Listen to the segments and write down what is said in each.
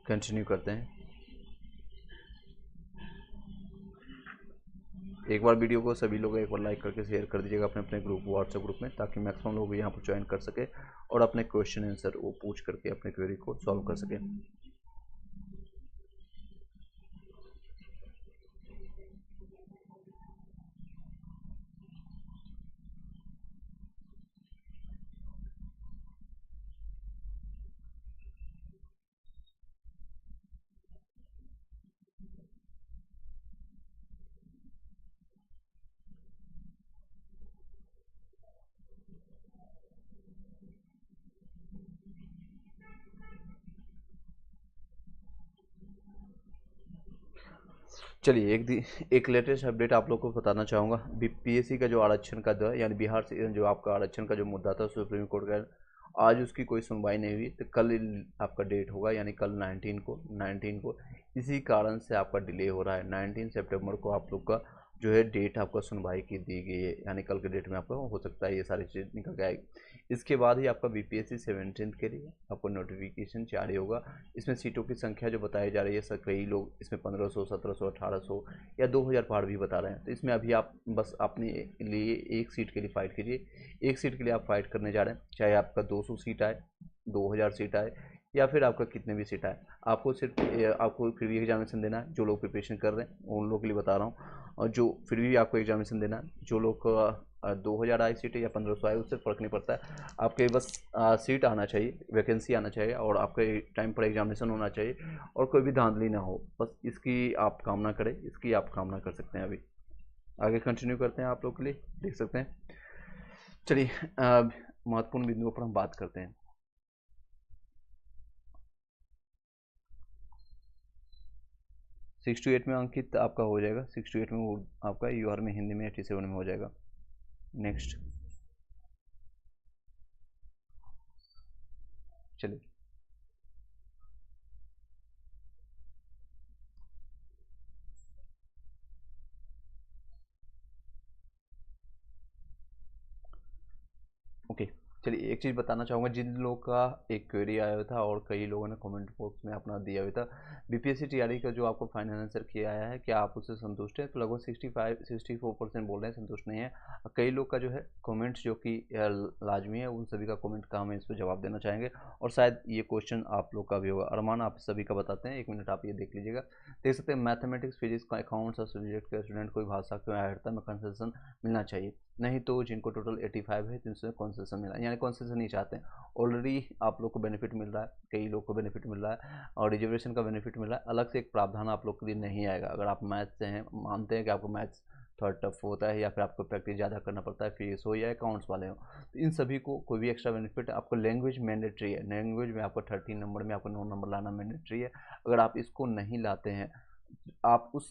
Continue करते हैं। एक बार वीडियो को सभी लोग एक बार लाइक करके शेयर कर दीजिएगा अपने अपने ग्रुप व्हाट्सएप ग्रुप में, ताकि मैक्सिमम लोग यहाँ पर ज्वाइन कर सके और अपने क्वेश्चन आंसर वो पूछ करके अपने क्वेरी को सॉल्व कर सके। चलिए एक लेटेस्ट अपडेट आप लोग को बताना चाहूँगा। बीपीएससी का जो आरक्षण का दर, यानी बिहार से जो आपका आरक्षण का जो मुद्दा था सुप्रीम कोर्ट का, आज उसकी कोई सुनवाई नहीं हुई। तो कल आपका डेट होगा, यानी कल 19 को इसी कारण से आपका डिले हो रहा है। 19 सितंबर को आप लोग का जो है डेट आपका सुनवाई की दी गई है, यानी कल के डेट में आपका हो सकता है ये सारी चीज़ निकल के आएगी। इसके बाद ही आपका बीपीएससी 17 के लिए आपको नोटिफिकेशन जारी होगा। इसमें सीटों की संख्या जो बताई जा रही है सर, कई लोग इसमें 1500, 1700, 1800 या 2000 पार भी बता रहे हैं। तो इसमें अभी आप बस अपने लिए एक सीट के लिए फाइट कीजिए। एक सीट के लिए आप फाइट करने जा रहे हैं, चाहे आपका 200 सीट आए, 2000 सीट आए, या फिर आपका कितने भी सीट आए, आपको सिर्फ आपको फिर भी एग्जामिनेशन देना है। जो लोग प्रिपरेशन कर रहे हैं उन लोगों के लिए बता रहा हूँ, और जो फिर भी आपको एग्जामिनेशन देना है, जो लोग 2000 आई सीटें या 1500 आए, उससे फ़र्क नहीं पड़ता है। आपके बस सीट आना चाहिए, वैकेंसी आना चाहिए, और आपके टाइम पर एग्जामिनेशन होना चाहिए, और कोई भी धांधली ना हो। बस इसकी आप कामना करें, इसकी आप कामना कर सकते हैं। अभी आगे कंटिन्यू करते हैं, आप लोग के लिए देख सकते हैं। चलिए महत्वपूर्ण बिंदुओं पर हम बात करते हैं। 6 to 8 में अंकित आपका हो जाएगा। 6 to 8 में वो आपका यूआर में हिंदी में 87 में हो जाएगा। नेक्स्ट चलिए, ओके। चलिए एक चीज़ बताना चाहूँगा, जिन लोगों का एक क्वेरी आया हुआ था और कई लोगों ने कमेंट बॉक्स में अपना दिया हुआ था, बीपीएससी टीआरई का जो आपको फाइनल आंसर किया आया है, क्या आप उससे संतुष्ट हैं? तो लगभग 64% बोल रहे हैं संतुष्ट नहीं है। कई लोग का जो है कमेंट्स जो कि लाजमी है, उन सभी का कमेंट का हम इस पर जवाब देना चाहेंगे, और शायद ये क्वेश्चन आप लोग का भी होगा। अरमान आप सभी का बताते हैं, 1 मिनट आप ये देख लीजिएगा। देख सकते हैं मैथमेटिक्स, फिजिक्स, अकाउंट्स और सब्जेक्ट के स्टूडेंट कोई भाषा क्यों आयरता में कंसेशन मिलना चाहिए, नहीं तो जिनको टोटल 85 है जिनसे कॉन्सेशन मिला, यानी कॉन्सेशन नहीं चाहते हैं। ऑलरेडी आप लोग को बेनिफिट मिल रहा है, कई लोग को बेनिफिट मिल रहा है, और रिजर्वेशन का बेनिफिट मिल रहा है। अलग से एक प्रावधान आप लोग के लिए नहीं आएगा। अगर आप मैथ्स से हैं, मानते हैं कि आपको मैथ्स थोड़ा टफ होता है, या फिर आपको प्रैक्टिस ज़्यादा करना पड़ता है, फिजिक्स हो या अकाउंट्स वाले हो, तो इन सभी को कोई भी एक्स्ट्रा बेनिफिट आपको। लैंग्वेज मैंडेटरी है, लैंग्वेज में आपको 13 नंबर में आपको 9 नंबर लाना मैंडेटरी है। अगर आप इसको नहीं लाते हैं, आप उस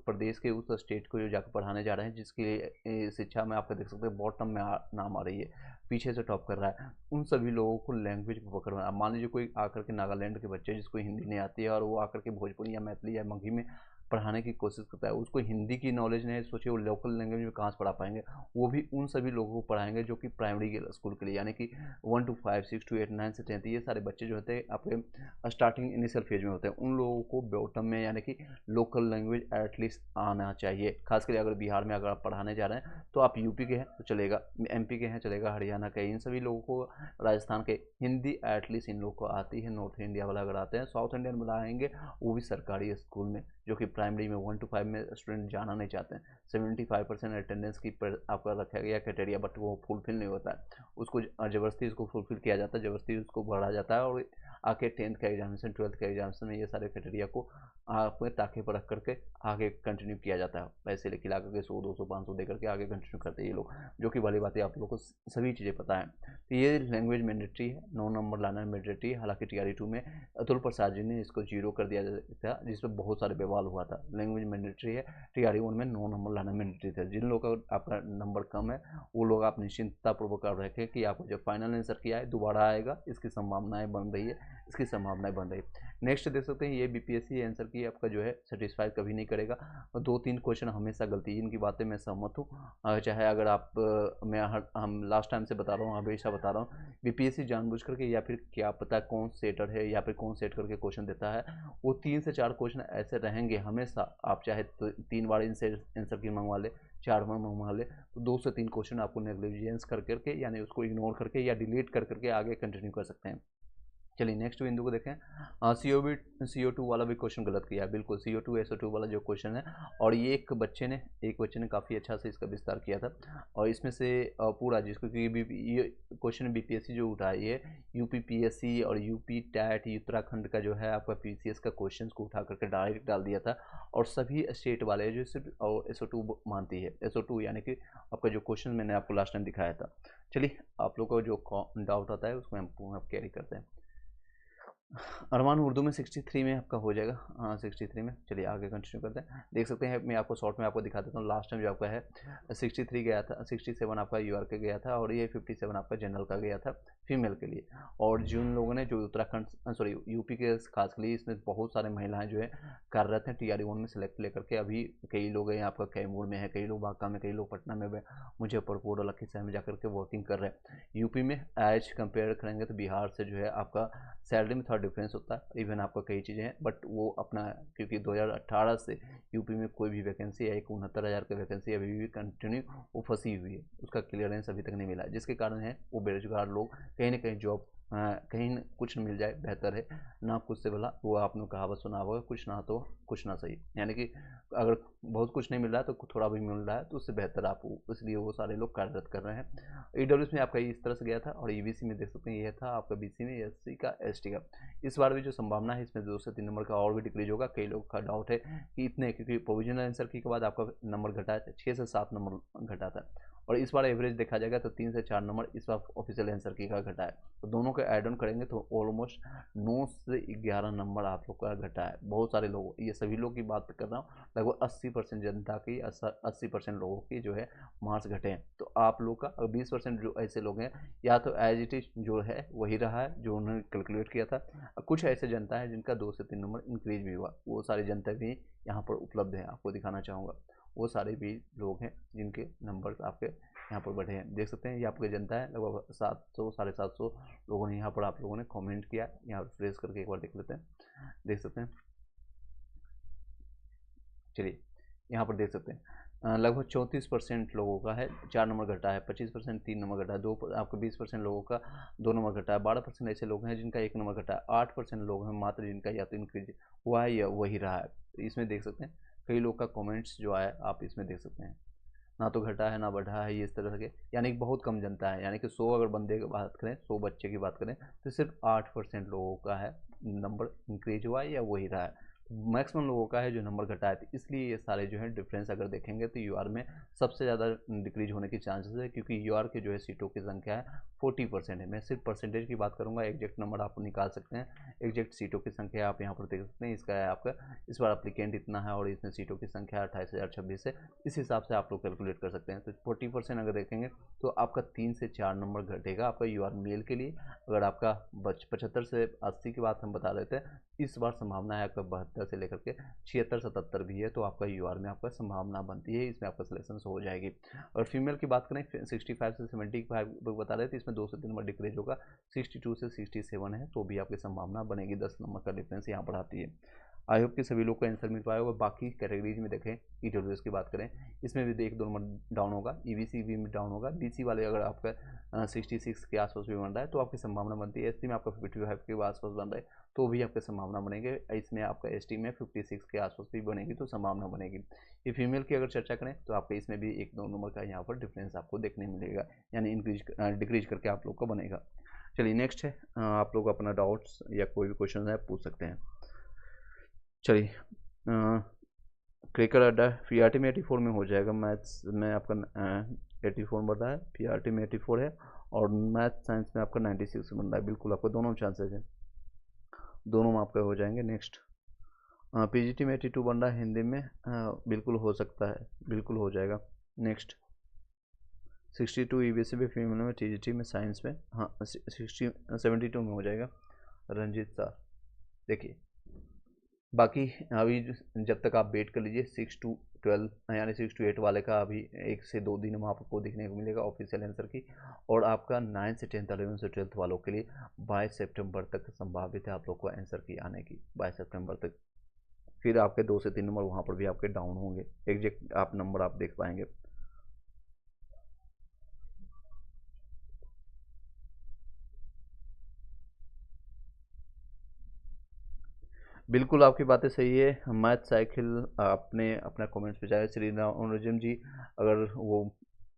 प्रदेश के उस स्टेट को जो जाकर पढ़ाने जा रहे हैं, जिसके लिए शिक्षा में आपका देख सकते हैं बॉटम में नाम आ रही है, पीछे से टॉप कर रहा है, उन सभी लोगों को लैंग्वेज पर पकड़ना। अब मान लीजिए कोई आकर के नागालैंड के बच्चे जिसको हिंदी नहीं आती है, और वो आकर के भोजपुरी या मैथिली या मगही में पढ़ाने की कोशिश करता है, उसको हिंदी की नॉलेज नहीं है, सोचिए वो लोकल लैंग्वेज में कहाँ से पढ़ा पाएंगे। वो भी उन सभी लोगों को पढ़ाएंगे जो कि प्राइमरी के स्कूल के लिए, यानी कि 1 to 5, 6 to 8, 9 से 10, ये सारे बच्चे जो होते हैं आपके स्टार्टिंग इनिशियल फेज में होते हैं। उन लोगों को बॉटम में, यानी कि लोकल लैंग्वेज एटलीस्ट आना चाहिए। खास करके अगर बिहार में अगर आप पढ़ाने जा रहे हैं, तो आप यूपी के हैं तो चलेगा, एमपी के हैं चलेगा, हरियाणा के, इन सभी लोगों को, राजस्थान के, हिंदी एटलीस्ट इन लोगों को आती है। नॉर्थ इंडिया वाला अगर आते हैं, साउथ इंडियन बुलाएंगे, वो भी सरकारी स्कूल में, जो कि प्राइमरी में 1 to 5 में स्टूडेंट जाना नहीं चाहते हैं। 75% अटेंडेंस की आपका रखा गया क्राइटेरिया, बट वो फुलफिल नहीं होता है। उसको ज़बरदस्ती उसको फुलफिल किया जाता है, ज़बरदस्ती उसको बढ़ा जाता है, और आके 10th का एग्जामिनेशन, 12th का एग्जामिनेशन में ये सारे क्राइटेरिया को अपने ताके पर रख करके आगे कंटिन्यू किया जाता है। पैसे लेके ला करके 100, 200, 500 दे करके आगे कंटिन्यू करते हैं ये लोग, जो कि भली बात है, आप लोगों को सभी चीज़ें पता है। तो ये लैंग्वेज मैंडेटरी है, 9 नंबर लाना मैंडेटरी है। हालांकि टीआरई 2 में अतुल प्रसाद जी ने इसको 0 कर दिया था, जिसमें बहुत सारे बवाल हुआ था। लैंग्वेज मैंडेटरी है, टीआरई 1 में 9 नंबर लाना मैंडेटरी था। जिन लोगों का आपका नंबर कम है, वो लोग आप निश्चिंततापूर्वक कर रखें कि आपको जब फाइनल आंसर किया है दोबारा आएगा, इसकी संभावनाएं बन रही है, इसकी संभावनाएं बन रही है। नेक्स्ट देख सकते हैं, ये बीपीएससी आंसर की आपका जो है सेटिस्फाई कभी नहीं करेगा, और 2-3 क्वेश्चन हमेशा गलती, इनकी बातें मैं सहमत हूँ। चाहे अगर आप मैं हम लास्ट टाइम से बता रहा हूँ, हमेशा बता रहा हूँ, बीपीएससी जानबूझ करके या फिर क्या पता कौन सेटर है या फिर कौन सेट करके क्वेश्चन देता है, वो 3 से 4 क्वेश्चन ऐसे रहेंगे हमेशा। आप चाहे तो 3 बार इनसे आंसर की मंगवा ले, 4 बार मंगवा ले, तो 2 से 3 क्वेश्चन आपको नेग्लिजेंस कर करके, यानी उसको इग्नोर करके या डिलीट कर करके आगे कंटिन्यू कर सकते हैं। चलिए नेक्स्ट बिंदु को देखें। CO2 वाला भी क्वेश्चन गलत किया है, बिल्कुल CO2 SO2 वाला जो क्वेश्चन है, और ये एक बच्चे ने काफ़ी अच्छा से इसका विस्तार किया था, और इसमें से पूरा जिसको कि ये क्वेश्चन बीपीएससी जो उठा है, ये यूपीपीएससी और यूपी टैट उत्तराखंड का जो है आपका पीसीएस का क्वेश्चन को उठा करके डायरेक्ट डाल दिया था, और सभी स्टेट वाले जो सिर्फ SO2 मानती है, SO2 यानी कि आपका जो क्वेश्चन मैंने आपको लास्ट टाइम दिखाया था। चलिए आप लोग को जो डाउट आता है उसको हम कैरी करते हैं। अरमान उर्दू में 63 में आपका हो जाएगा, हाँ 63 में। चलिए आगे कंटिन्यू करते हैं। देख सकते हैं, मैं आपको शॉर्ट में आपको दिखा देता हूँ। लास्ट टाइम जो आपका है 63 गया था, 67 आपका यूआर का गया था, और ये 57 आपका जनरल का गया था फीमेल के लिए। और जिन लोगों ने जो उत्तराखंड सॉरी यूपी के खास के लिए, इसमें बहुत सारे महिलाएं जो है कार्यरत हैं TRE 1 में सेलेक्ट लेकर के। अभी कई लोग हैं आपका कैमूर में है, कई लोग बांका में, कई लोग पटना में, मुजफ्फरपुर और लखीसराय में जाकर के वर्किंग कर रहे हैं। यूपी में एज कंपेयर करेंगे तो बिहार से जो है आपका सैलरी में थोड़ा डिफरेंस होता है, इवन आपका कई चीज़ें हैं, बट वो अपना, क्योंकि 2018 से यूपी में कोई भी वैकेंसी या 69,000 की वैकेंसी अभी भी कंटिन्यू वो फंसी हुई है, उसका क्लियरेंस अभी तक नहीं मिला, जिसके कारण है वो बेरोजगार लोग कहीं ना कहीं जॉब कहीं कुछ मिल जाए बेहतर है, ना कुछ से भला। वो आपने कहावत सुना होगा, कुछ ना तो कुछ ना सही, यानी कि अगर बहुत कुछ नहीं मिल रहा है तो थोड़ा भी मिल रहा है तो उससे बेहतर आप, इसलिए वो सारे लोग कार्यरत कर रहे हैं। EWS में आपका इस तरह से गया था, और EBC में देख सकते हैं ये था आपका BC में SC का ST का। इस बार भी जो संभावना है इसमें 2 से 3 नंबर का और भी डिक्रीज होगा। कई लोग का डाउट है कि इतने, क्योंकि प्रोविजनल आंसर की के बाद आपका नंबर घटा है, 6 से 7 नंबर घटा था, और इस बार एवरेज देखा जाएगा तो 3 से 4 नंबर इस बार ऑफिशियल आंसर की का घटा है। तो दोनों का एड ऑन करेंगे तो ऑलमोस्ट 9 से 11 नंबर आप लोग का घटा है। बहुत सारे लोग, ये सभी लोग की बात कर रहा हूँ, लगभग 80% जनता की, 80% लोगों की जो है मार्क्स घटे हैं। तो आप लोग का 20% जो ऐसे लोग हैं, या तो एज इट इज जो है वही रहा है जो उन्होंने कैलकुलेट किया था, कुछ ऐसे जनता है जिनका 2 से 3 नंबर इंक्रीज भी हुआ, वो सारी जनता भी यहाँ पर उपलब्ध है, आपको दिखाना चाहूँगा। वो सारे भी लोग हैं जिनके नंबर आपके यहाँ पर बढ़े हैं। देख सकते हैं ये आपकी जनता है, लगभग 700 750 लोगों ने यहाँ पर आप लोगों ने कमेंट किया। यहाँ रिफ्रेश करके एक बार देख लेते हैं, देख सकते हैं। चलिए यहाँ पर देख सकते हैं लगभग 34% लोगों का है 4 नंबर घटा है, 25% 3 नंबर घटा है, दो आपको 20% लोगों का 2 नंबर घटा है, 12% ऐसे लोग हैं जिनका 1 नंबर घटा है, 8% लोग हैं मात्र जिनका या तो इंक्रीज हुआ है या वही रहा है। तो इसमें देख सकते हैं कई लोग का कमेंट्स जो आया आप इसमें देख सकते हैं, ना तो घटा है ना बढ़ा है, ये इस तरह के, यानी कि बहुत कम जनता है। यानी कि 100 अगर बंदे की बात करें, 100 बच्चे की बात करें, तो सिर्फ 8% लोगों का है नंबर इंक्रीज हुआ है या वही रहा है, मैक्सिमम लोगों का है जो नंबर घटा है। तो इसलिए ये सारे जो है डिफरेंस अगर देखेंगे तो यूआर में सबसे ज़्यादा डिक्रीज होने की चांसेस है, क्योंकि यूआर के जो है सीटों की संख्या है 40% है। मैं सिर्फ परसेंटेज की बात करूंगा, एग्जैक्ट नंबर आप निकाल सकते हैं, एग्जैक्ट सीटों की संख्या आप यहाँ पर देख सकते हैं। इसका है आपका इस बार अप्लीकेंट इतना है और इसमें सीटों की संख्या 28,026 है, इस हिसाब से आप लोग कैलकुलेट कर सकते हैं। तो 40% अगर देखेंगे तो आपका 3 से 4 नंबर घटेगा आपका यूआर मेल के लिए। अगर आपका 75 से 80 की बात हम बता रहे थे, इस बार संभावना है आपका 72 से लेकर के 76-77 भी है, तो आपका यूआर में आपका संभावना बनती है, इसमें आपका सिलेक्शन हो जाएगी। और फीमेल की बात करें 65 से 75 बता रहे थे, इसमें 2 से 3 नंबर डिक्रीज होगा, 62 से 67 है तो भी आपकी संभावना बनेगी, 10 नंबर का डिफरेंस यहाँ पर आती है। आई होप कि सभी लोग को आंसर मिल पाया होगा। बाकी कैटेगरीज में देखें, EWS की बात करें, इसमें भी 1-2 नंबर डाउन होगा, EBC भी डाउन होगा, BC वाले अगर आपका 66 के आसपास भी बन रहा है तो आपकी संभावना बनती है, SC में आपका 55 के आसपास बन रहा है तो भी आपकी संभावना बनेगी, इसमें आपका ST में 56 के आसपास भी बनेगी तो संभावना बनेगी। ये फीमेल की अगर चर्चा करें तो आपके इसमें भी 1-2 नंबर का यहाँ पर डिफरेंस आपको देखने मिलेगा, यानी इंक्रीज डिक्रीज करके आप लोग का बनेगा। चलिए नेक्स्ट है, आप लोग अपना डाउट्स या कोई भी क्वेश्चन है पूछ सकते हैं। चलिए क्रिकेट अड्डा PRT में 84 में हो जाएगा, मैथ्स में आपका 84 बन रहा है, PRT में 84 है, और मैथ साइंस में आपका 96 बन रहा है। बिल्कुल आपको दोनों चांसेस हैं, दोनों में आपका हो जाएंगे। नेक्स्ट PGT में 82 बन रहा है, हिंदी में बिल्कुल हो सकता है, बिल्कुल हो जाएगा। नेक्स्ट 62 EBC में फीमेल में, TGT में साइंस में, हाँ 72 में हो जाएगा। रंजीत सर देखिए बाकी अभी जब तक आप वेट कर लीजिए 6 to 12 यानी 6 to 8 वाले का अभी 1 से 2 दिन में आपको देखने को मिलेगा ऑफिशियल आंसर की। और आपका 9 से 10th 11 से 12th वालों के लिए 22 सितंबर तक संभावित है आप लोग को आंसर की आने की, 22 सितंबर तक। फिर आपके 2 से 3 नंबर वहाँ पर भी आपके डाउन होंगे, एग्जैक्ट आप नंबर आप देख पाएंगे। बिल्कुल आपकी बातें सही है। मैथ साइकिल आपने अपना कमेंट्स पे जाए श्री राम जी, अगर वो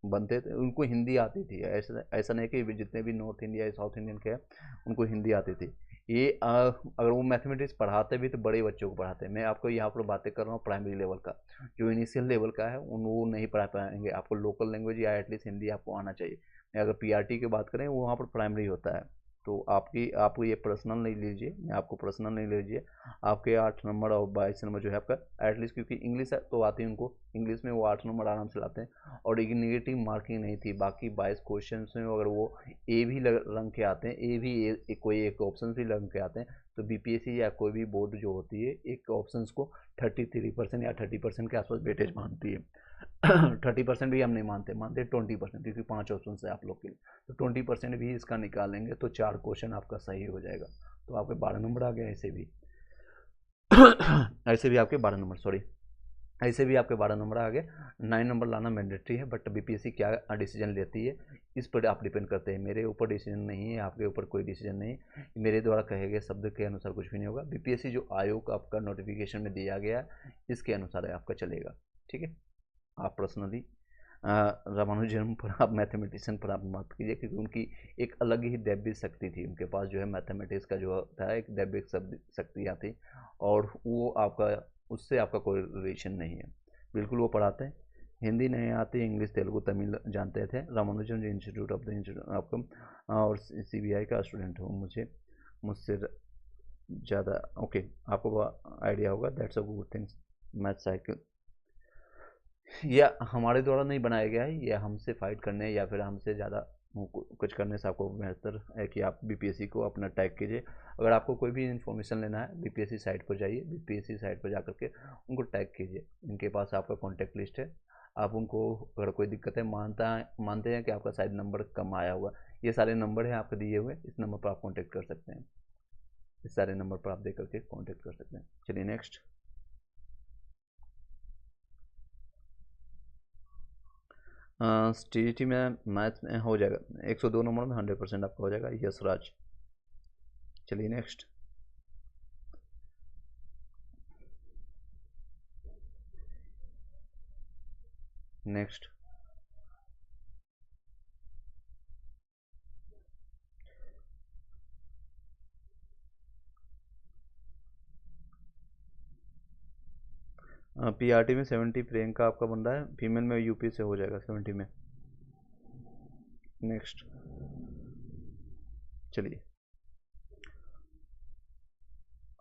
बनते थे उनको हिंदी आती थी, ऐसा ऐसा नहीं कि जितने भी नॉर्थ इंडिया या साउथ इंडियन के हैं उनको हिंदी आती थी। ये अगर वो मैथमेटिक्स पढ़ाते भी तो बड़े बच्चों को पढ़ाते हैं। मैं आपको यहाँ पर बातें कर रहा हूँ प्राइमरी लेवल का, जो इनिशियल लेवल का है उन वो नहीं पढ़ा पाएंगे। आपको लोकल लैंग्वेज या एटलीस्ट हिंदी आपको आना चाहिए। अगर पीआरटी की बात करें वो वहाँ पर प्राइमरी होता है। तो आपको ये पर्सनल नहीं लीजिए, मैं आपको पर्सनल नहीं लीजिए। आपके 8 नंबर और 22 नंबर जो है आपका एटलीस्ट, क्योंकि इंग्लिश तो आती है उनको, इंग्लिश में वो 8 नंबर आराम से लाते हैं। और एक नेगेटिव मार्किंग नहीं थी, बाकी 22 क्वेश्चन में अगर वो ए भी रंग के आते हैं, ए भी कोई एक ऑप्शन भी रंग के आते हैं, तो बीपीएससी या कोई भी बोर्ड जो होती है एक ऑप्शन को 33% या 30% के आसपास वेटेज मानती है। 30% भी हम नहीं मानते, मानते 20%, क्योंकि 5 ऑप्शन है आप लोग के लिए। तो 20% भी इसका निकालेंगे तो 4 क्वेश्चन आपका सही हो जाएगा। तो आपके 12 नंबर आ गए ऐसे भी। ऐसे भी आपके 12 नंबर, सॉरी, ऐसे भी आपके 12 नंबर आ गए। 9 नंबर लाना मैंडेटरी है, बट बीपीएससी क्या डिसीजन लेती है इस पर आप डिपेंड करते हैं। मेरे ऊपर डिसीजन नहीं है, आपके ऊपर कोई डिसीजन नहीं है, मेरे द्वारा कहे गए शब्द के अनुसार कुछ भी नहीं होगा। बीपीएससी जो आयोग आपका नोटिफिकेशन में दिया गया इसके अनुसार आपका चलेगा, ठीक है। आप पर्सनली रामानुजन पर, आप मैथमेटिशियन पर आप मत कीजिए, क्योंकि उनकी एक अलग ही दैव्य शक्ति थी। उनके पास जो है मैथमेटिक्स का जो था एक दैव्य शक्तियाँ थी, और वो आपका उससे आपका कोई रिलेशन नहीं है। बिल्कुल वो पढ़ाते हैं, हिंदी नहीं आती, इंग्लिश तेलुगु तमिल जानते थे। Ramanujan institute of the institute आपका, और सीबीआई का स्टूडेंट हूँ, मुझसे ज़्यादा ओके, आपको आइडिया होगा। That's a good things. Math cycle यह हमारे द्वारा नहीं बनाया गया है, यह हमसे फाइट करने या फिर हमसे ज़्यादा कुछ करने से आपको बेहतर है कि आप बीपीएससी को अपना टैग कीजिए। अगर आपको कोई भी इन्फॉर्मेशन लेना है बीपीएससी साइट पर जाइए, बीपीएससी साइट पर जा करके उनको टैग कीजिए। इनके पास आपका कॉन्टैक्ट लिस्ट है, आप उनको अगर कोई दिक्कत है, मानते हैं कि आपका शायद नंबर कम आया हुआ, ये सारे नंबर हैं आपके दिए हुए, इस नंबर पर आप कॉन्टैक्ट कर सकते हैं। इस सारे नंबर पर आप दे करके कॉन्टैक्ट कर सकते हैं। चलिए नेक्स्ट। टीईटी में मैथ में हो जाएगा 102 नंबर में 100% आपका हो जाएगा, यस राज। चलिए नेक्स्ट। नेक्स्ट पीआरटी में 70 प्रियंका आपका बन रहा है, फीमेल में यूपी से हो जाएगा 70 में। नेक्स्ट चलिए,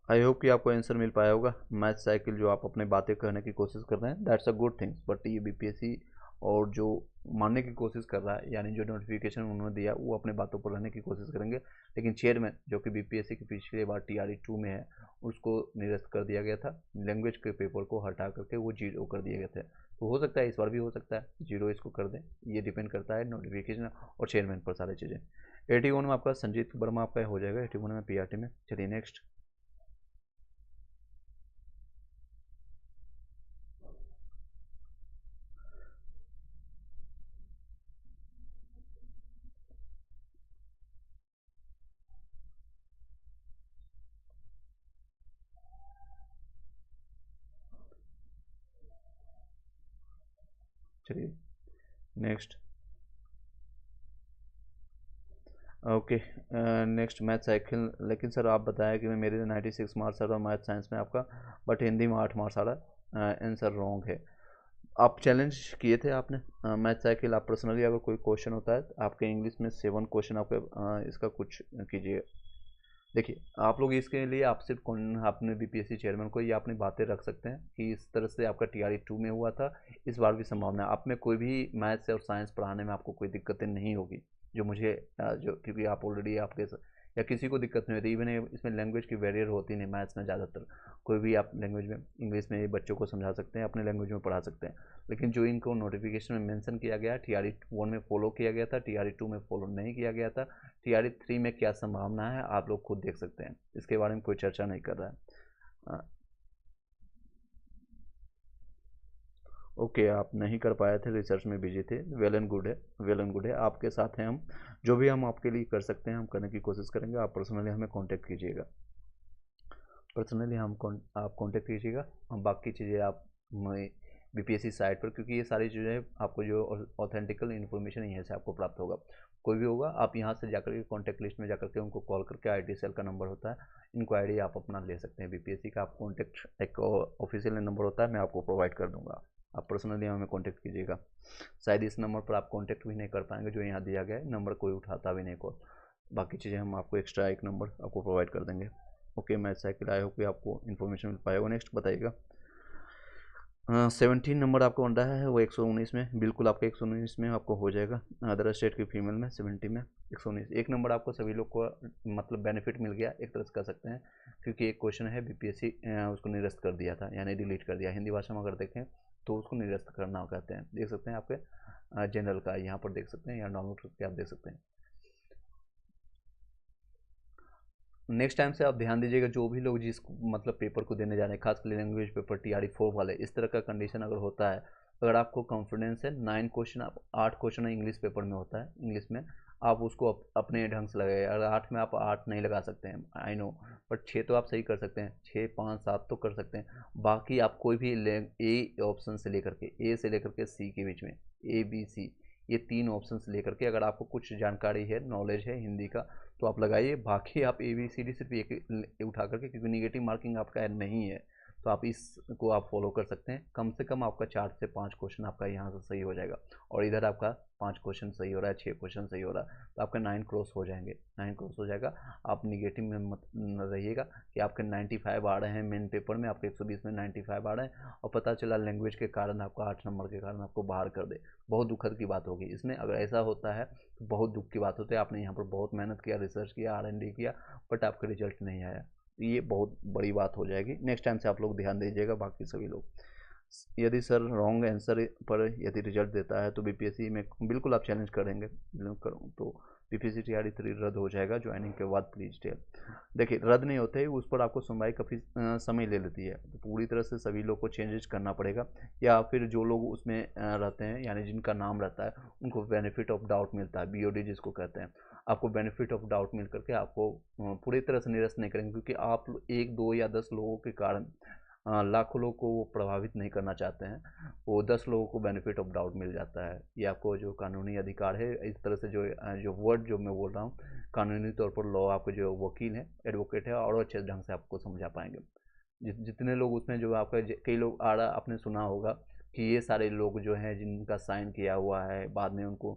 आई होप कि आपको आंसर मिल पाया होगा। मैथ साइकिल जो आप अपने बातें कहने की कोशिश कर रहे हैं that's a good things, but ये बीपीएससी और जो मानने की कोशिश कर रहा है, यानी जो नोटिफिकेशन उन्होंने दिया वो अपने बातों पर रहने की कोशिश करेंगे। लेकिन चेयरमैन जो कि बीपीएससी की पिछली बार टीआरई 2 में है उसको निरस्त कर दिया गया था, लैंग्वेज के पेपर को हटा करके वो 0 कर दिए गए थे। तो हो सकता है इस बार भी हो सकता है 0 इसको कर दें, ये डिपेंड करता है नोटिफिकेशन और चेयरमैन पर सारी चीज़ें। 81 में आपका संजीत वर्मा आपका हो जाएगा 81 में पीआरटी में। चलिए नेक्स्ट। चलिए next. Okay next math cycle. लेकिन सर आप बताया कि मैं मेरे 96 मार्क्स आ रहा मैथ साइंस में आपका, बट हिंदी में 8 मार्क्स आ रहा है, आंसर रॉन्ग है। आप चैलेंज किए थे आपने मैथ साइकिल, आप पर्सनली अगर कोई क्वेश्चन होता है तो आपके इंग्लिश में 7 क्वेश्चन आपके इसका कुछ कीजिए। देखिए आप लोग इसके लिए आप सिर्फ अपने बीपीएससी चेयरमैन को ये अपनी बातें रख सकते हैं कि इस तरह से आपका टीआरई 2 में हुआ था, इस बार भी संभावना है। आप में कोई भी मैथ्स और साइंस पढ़ाने में आपको कोई दिक्कतें नहीं होगी, जो मुझे जो क्योंकि आप ऑलरेडी आपके या किसी को दिक्कत नहीं होती। इवन इसमें लैंग्वेज की बैरियर होती नहीं मैथ्स में ज़्यादातर, कोई भी आप लैंग्वेज में इंग्लिश में बच्चों को समझा सकते हैं, अपने लैंग्वेज में पढ़ा सकते हैं। लेकिन जो इनको नोटिफिकेशन में मेंशन किया गया, TRE 1 में फॉलो किया गया था, TRE 2 में फॉलो नहीं किया गया था, TRE 3 में क्या संभावना है आप लोग खुद देख सकते हैं, इसके बारे में कोई चर्चा नहीं कर रहा है। ओके, आप नहीं कर पाए थे, रिसर्च में बिजी थे, वेल एंड गुड है, वेल एंड गुड है, आपके साथ हैं हम। जो भी हम आपके लिए कर सकते हैं हम करने की कोशिश करेंगे। आप पर्सनली हमें कांटेक्ट कीजिएगा, पर्सनली आप कांटेक्ट कीजिएगा। हम बाकी चीज़ें आप BPSC साइट पर, क्योंकि ये सारी चीज़ें आपको जो ऑथेंटिकल इन्फॉर्मेशन यहाँ से आपको प्राप्त होगा। कोई भी होगा आप यहाँ से जाकर के कॉन्टैक्ट लिस्ट में जाकर के उनको कॉल करके IT सेल का नंबर होता है, इंक्वायरी आप अपना ले सकते हैं। BPSC का आप कॉन्टैक्ट एक ऑफिशियल नंबर होता है, मैं आपको प्रोवाइड कर दूँगा, आप पर्सनली हमें कांटेक्ट कीजिएगा। शायद इस नंबर पर आप कांटेक्ट भी नहीं कर पाएंगे, जो यहाँ दिया गया है नंबर कोई उठाता भी नहीं कॉल। बाकी चीज़ें हम आपको एक्स्ट्रा एक नंबर आपको प्रोवाइड कर देंगे। ओके, मैं साइकिल आई होप कि आपको इन्फॉर्मेशन मिल पाएगा। नेक्स्ट बताइएगा। 17 नंबर आपको बन रहा है वो 119 में, बिल्कुल आपका 119 में आपको हो जाएगा। अदर स्टेट की फीमेल में 70 में 119, एक नंबर आपको सभी लोग को मतलब बेनिफिट मिल गया एक तरह से कह सकते हैं, क्योंकि एक क्वेश्चन है BPSC उसको निरस्त कर दिया था, यानी डिलीट कर दिया। हिंदी भाषा में अगर देखें तो उसको निरस्त करना कहते हैं। देख सकते हैं आपके जनरल का यहाँ पर देख सकते हैं, यहाँ डाउनलोड करके आप देख सकते हैं। नेक्स्ट टाइम से आप ध्यान दीजिएगा, जो भी लोग जिस मतलब पेपर को देने जा रहे हैं, खासकर लैंग्वेज पेपर TRE 4 वाले, इस तरह का कंडीशन अगर होता है, अगर आपको कॉन्फिडेंस है 9 क्वेश्चन, आप 8 क्वेश्चन इंग्लिश पेपर में होता है, इंग्लिश में आप उसको अपने ढंग से लगाइए। अगर 8 में आप 8 नहीं लगा सकते हैं, आई नो, बट 6 तो आप सही कर सकते हैं, 6 5 7 तो कर सकते हैं। बाकी आप कोई भी ए ऑप्शन से लेकर के A से लेकर के C के बीच में, ABC, ये 3 ऑप्शन से लेकर के अगर आपको कुछ जानकारी है, नॉलेज है हिंदी का, तो आप लगाइए। बाकी आप ABCD सिर्फ एक उठा करके, क्योंकि निगेटिव मार्किंग आपका नहीं है, तो आप इसको आप फॉलो कर सकते हैं। कम से कम आपका 4 से 5 क्वेश्चन आपका यहाँ से सही हो जाएगा, और इधर आपका 5 क्वेश्चन सही हो रहा है, 6 क्वेश्चन सही हो रहा है, तो आपका 9 क्रॉस हो जाएंगे, 9 क्रॉस हो जाएगा। आप निगेटिव में मत रहिएगा कि आपके 95 आ रहे हैं मेन पेपर में, आपके 120 में 95 आ रहे हैं, और पता चला लैंग्वेज के कारण आपका 8 नंबर के कारण आपको बाहर कर दे, बहुत दुखद की बात होगी इसमें। अगर ऐसा होता है तो बहुत दुख की बात होती है। आपने यहाँ पर बहुत मेहनत किया, रिसर्च किया, R&D किया, बट आपका रिजल्ट नहीं आया, ये बहुत बड़ी बात हो जाएगी। नेक्स्ट टाइम से आप लोग ध्यान दीजिएगा। बाकी सभी लोग, यदि सर रॉन्ग आंसर पर यदि रिजल्ट देता है तो BPSC में बिल्कुल आप चैलेंज करेंगे, तो BPSC TRE 3 रद्द हो जाएगा ज्वाइनिंग के बाद। प्लीज टेल, देखिए रद्द नहीं होते, उस पर आपको सुनवाई काफ़ी समय ले लेती है, तो पूरी तरह से सभी लोग को चेंजेस करना पड़ेगा, या फिर जो लोग उसमें रहते हैं, यानी जिनका नाम रहता है, उनको बेनिफिट ऑफ डाउट मिलता है, BOD जिसको कहते हैं। आपको बेनिफिट ऑफ डाउट मिल करके आपको पूरी तरह से निरस्त नहीं करेंगे, क्योंकि आप 1 2 या 10 लोगों के कारण लाखों लोग को वो प्रभावित नहीं करना चाहते हैं। वो 10 लोगों को बेनिफिट ऑफ डाउट मिल जाता है। ये आपको जो कानूनी अधिकार है, इस तरह से जो वर्ड जो मैं बोल रहा हूँ, कानूनी तौर पर लॉ, आपके जो वकील हैं, एडवोकेट है, और अच्छे ढंग से आपको समझा पाएंगे। जितने लोग उसमें जो आपका कई लोग आ रहा, आपने सुना होगा कि ये सारे लोग जो हैं जिनका साइन किया हुआ है, बाद में उनको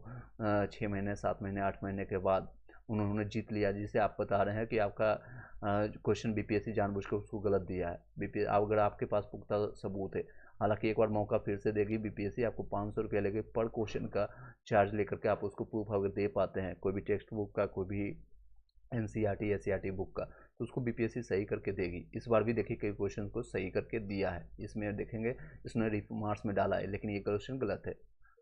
6 महीने 7 महीने 8 महीने के बाद उन्होंने जीत लिया, जिसे आप बता रहे हैं कि आपका क्वेश्चन BPSC जानबूझ कर उसको गलत दिया है। BPSC अगर आपके पास पुख्ता सबूत है, हालांकि एक बार मौका फिर से देगी BPSC, आपको 500 रुपया लेके पर क्वेश्चन का चार्ज लेकर के आप उसको प्रूफ अगर दे पाते हैं, कोई भी टेक्स्ट बुक का, कोई भी NCERT SCERT बुक का, तो उसको BPSC सही करके देगी। इस बार भी देखिए कई क्वेश्चन को सही करके दिया है, इसमें देखेंगे इसने रिमार्क्स में डाला है, लेकिन ये क्वेश्चन गलत है,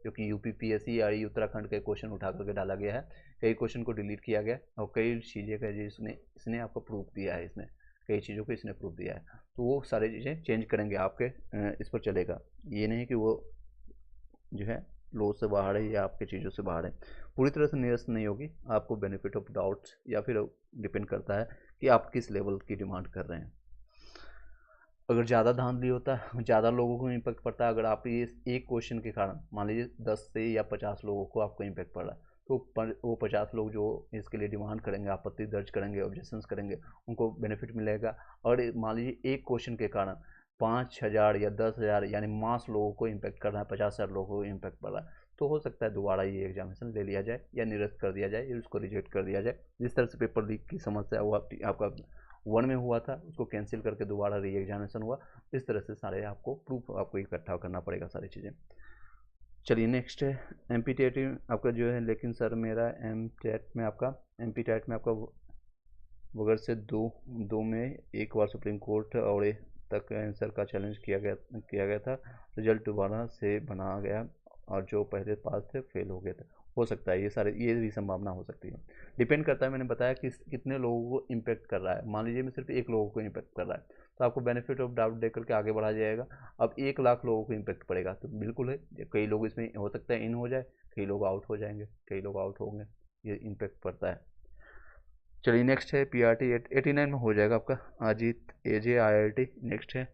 क्योंकि UPPSC या उत्तराखंड के क्वेश्चन उठा करके डाला गया है, कई क्वेश्चन को डिलीट किया गया, और कई चीज़ें का इसने इसने आपको प्रूफ दिया है, इसमें कई चीज़ों को इसने प्रूफ दिया है, तो वो सारी चीज़ें चेंज करेंगे आपके, इस पर चलेगा। ये नहीं कि वो जो है लो से बाहर है या आपके चीज़ों से बाहर है, पूरी तरह से निरस्त नहीं होगी। आपको बेनिफिट ऑफ डाउट, या फिर डिपेंड करता है कि आप किस लेवल की डिमांड कर रहे हैं। अगर ज़्यादा धांधली होता है, ज़्यादा लोगों को इम्पैक्ट पड़ता है, अगर आप ये एक क्वेश्चन के कारण मान लीजिए 10 से या 50 लोगों को आपको इम्पैक्ट पड़ रहा है, तो वो 50 लोग जो इसके लिए डिमांड करेंगे, आपत्ति दर्ज करेंगे, ऑब्जेक्शंस करेंगे, उनको बेनिफिट मिलेगा। और मान लीजिए एक क्वेश्चन के कारण 5,000 या 10,000 यानी मास लोगों को इम्पैक्ट कर रहा है, 50,000 लोगों को इम्पैक्ट पड़ रहा है, तो हो सकता है दोबारा ये एग्जामिनेशन ले लिया जाए, या निरस्त कर दिया जाए, या उसको रिजेक्ट कर दिया जाए। जिस तरह से पेपर लीक की समस्या हुआ आपका 1 में हुआ था, उसको कैंसिल करके दोबारा री एग्जामिनेशन हुआ, इस तरह से सारे आपको प्रूफ आपको इकट्ठा करना पड़ेगा सारी चीज़ें। चलिए नेक्स्ट है MPTET आपका जो है, लेकिन सर मेरा MTET में आपका बगैर से दो में एक बार सुप्रीम कोर्ट और तक आंसर का चैलेंज किया गया था। रिजल्ट दोबारा से बना गया और जो पहले पास थे फेल हो गए थे। हो सकता है ये भी संभावना हो सकती है। डिपेंड करता है, मैंने बताया कि कितने लोगों को इम्पेक्ट कर रहा है। मान लीजिए मैं सिर्फ एक लोगों को इम्पेक्ट कर रहा है तो आपको बेनिफिट ऑफ डाउट दे करके आगे बढ़ा जाएगा। अब 1 लाख लोगों को इम्पेक्ट पड़ेगा तो बिल्कुल है, कई लोग इसमें हो सकता है इन हो जाए, कई लोग आउट हो जाएंगे, कई लोग आउट होंगे, ये इम्पेक्ट पड़ता है। चलिए नेक्स्ट है PRT 89 में हो जाएगा आपका। अजीत AJ IIT नेक्स्ट है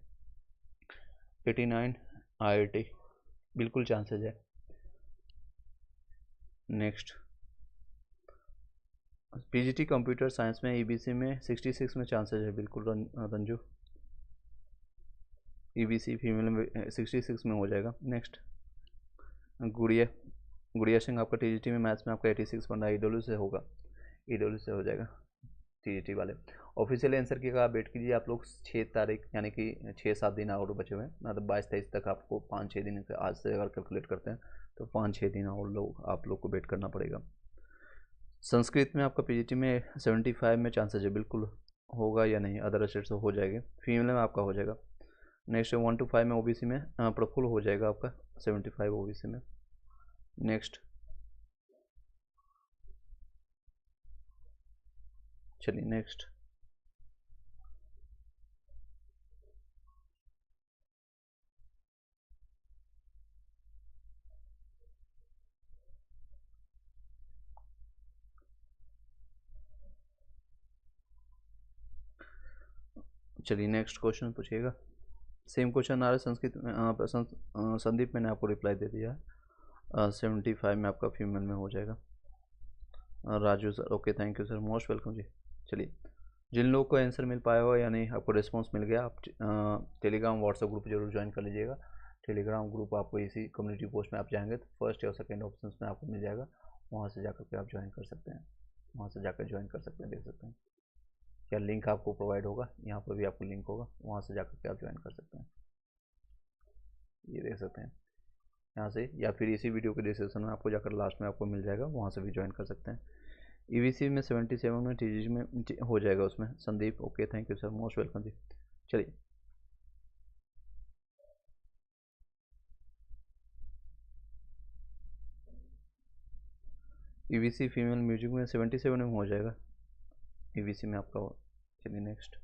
89 IIT, बिल्कुल चांसेज है। नेक्स्ट PGT कंप्यूटर साइंस में EBC में 66 में चांसेज है, बिल्कुल रंजू EBC फीमेल में 66 में हो जाएगा। नेक्स्ट गुड़िया सिंह आपका TGT में मैथ्स में आपका 86 बन रहा है, EW से होगा, EW से हो जाएगा TGT वाले। ऑफिशियल आंसर की आप वेट कीजिए आप लोग 6 तारीख, यानी कि 6-7 दिन और बचे हुए हैं, मतलब 22-23 तक आपको 5-6 दिन से, आज से अगर कैलकुलेट करते हैं तो 5-6 दिन और आप लोग को वेट करना पड़ेगा। संस्कृत में आपका PGT में 75 में चांसेज है, बिल्कुल होगा या नहीं, अदर स्टेट से हो जाएगी। फीमेल में आपका हो जाएगा। नेक्स्ट 1 to 5 में OBC में प्रफुल हो जाएगा आपका 75 OBC में। नेक्स्ट चलिए नेक्स्ट चलिए नेक्स्ट क्वेश्चन पूछिएगा। सेम क्वेश्चन आ रहा है संस्कृत में। संदीप मैंने आपको रिप्लाई दे दिया है। 75 में आपका फीमेल में हो जाएगा। Raju sir okay, thank you sir, most welcome जी। चलिए जिन लोगों को आंसर मिल पाया हो यानी आपको रिस्पांस मिल गया, आप टेलीग्राम व्हाट्सएप ग्रुप जरूर ज्वाइन कर लीजिएगा। टेलीग्राम ग्रुप आपको इसी कम्युनिटी पोस्ट में आप जाएंगे तो फर्स्ट या सेकंड ऑप्शन में आपको मिल जाएगा, वहाँ से जाकर के आप ज्वाइन कर सकते हैं, वहाँ से जाकर ज्वाइन कर सकते हैं, देख सकते हैं क्या लिंक आपको प्रोवाइड होगा, यहाँ पर भी आपको लिंक होगा, वहाँ से जाकर के आप ज्वाइन कर सकते हैं, ये देख सकते हैं यहाँ से, या फिर इसी वीडियो के डिस्क्रिप्शन में आपको जाकर लास्ट में आपको मिल जाएगा, वहाँ से भी ज्वाइन कर सकते हैं। EVC में 77 में TGT में हो जाएगा उसमें। Sandeep okay, thank you sir, most welcome जी। चलिए EVC फीमेल म्यूजिक में 77 में हो जाएगा, EVC में आपका हो। चलिए नेक्स्ट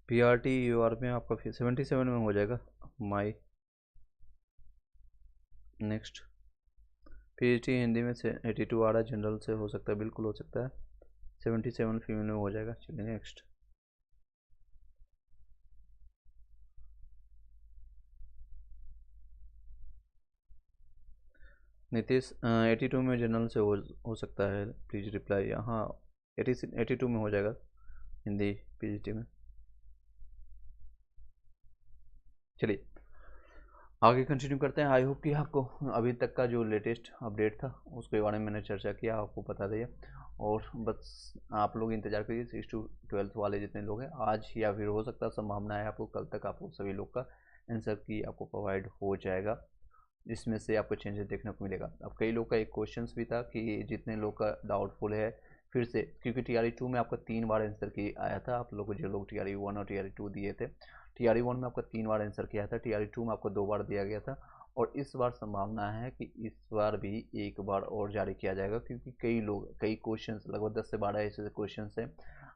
PRT UR में आपका 77 में हो जाएगा माई। नेक्स्ट PhD हिंदी में से 82 आ रहा है, जनरल से हो सकता है, बिल्कुल हो सकता है, 77 फीमेल में हो जाएगा। चलिए नेक्स्ट नीतीश 82 में जनरल से हो सकता है, प्लीज़ रिप्लाई। हाँ 82 में हो जाएगा हिंदी PGT में। चलिए आगे कंटिन्यू करते हैं। आई होप कि आपको अभी तक का जो लेटेस्ट अपडेट था उसके बारे में मैंने चर्चा किया, आपको बता दिया, और बस आप लोग इंतज़ार करिए 6 to 12 वाले जितने लोग हैं, आज या फिर हो सकता है संभावना है आपको कल तक आपको सभी लोग का आंसर की आपको प्रोवाइड हो जाएगा, जिसमें से आपको चेंजेस देखने को मिलेगा। अब कई लोग का एक क्वेश्चन भी था कि जितने लोग का डाउटफुल है फिर से, क्योंकि TRE 2 में आपका 3 बार आंसर की आया था, आप लोग जो लोग TRE 1 और TRE 2 दिए थे, TRE 1 में आपका 3 बार आंसर किया था, TRE 2 में आपको 2 बार दिया गया था, और इस बार संभावना है कि इस बार भी 1 बार और जारी किया जाएगा, क्योंकि कई क्वेश्चन लगभग 10 से 12 ऐसे क्वेश्चन हैं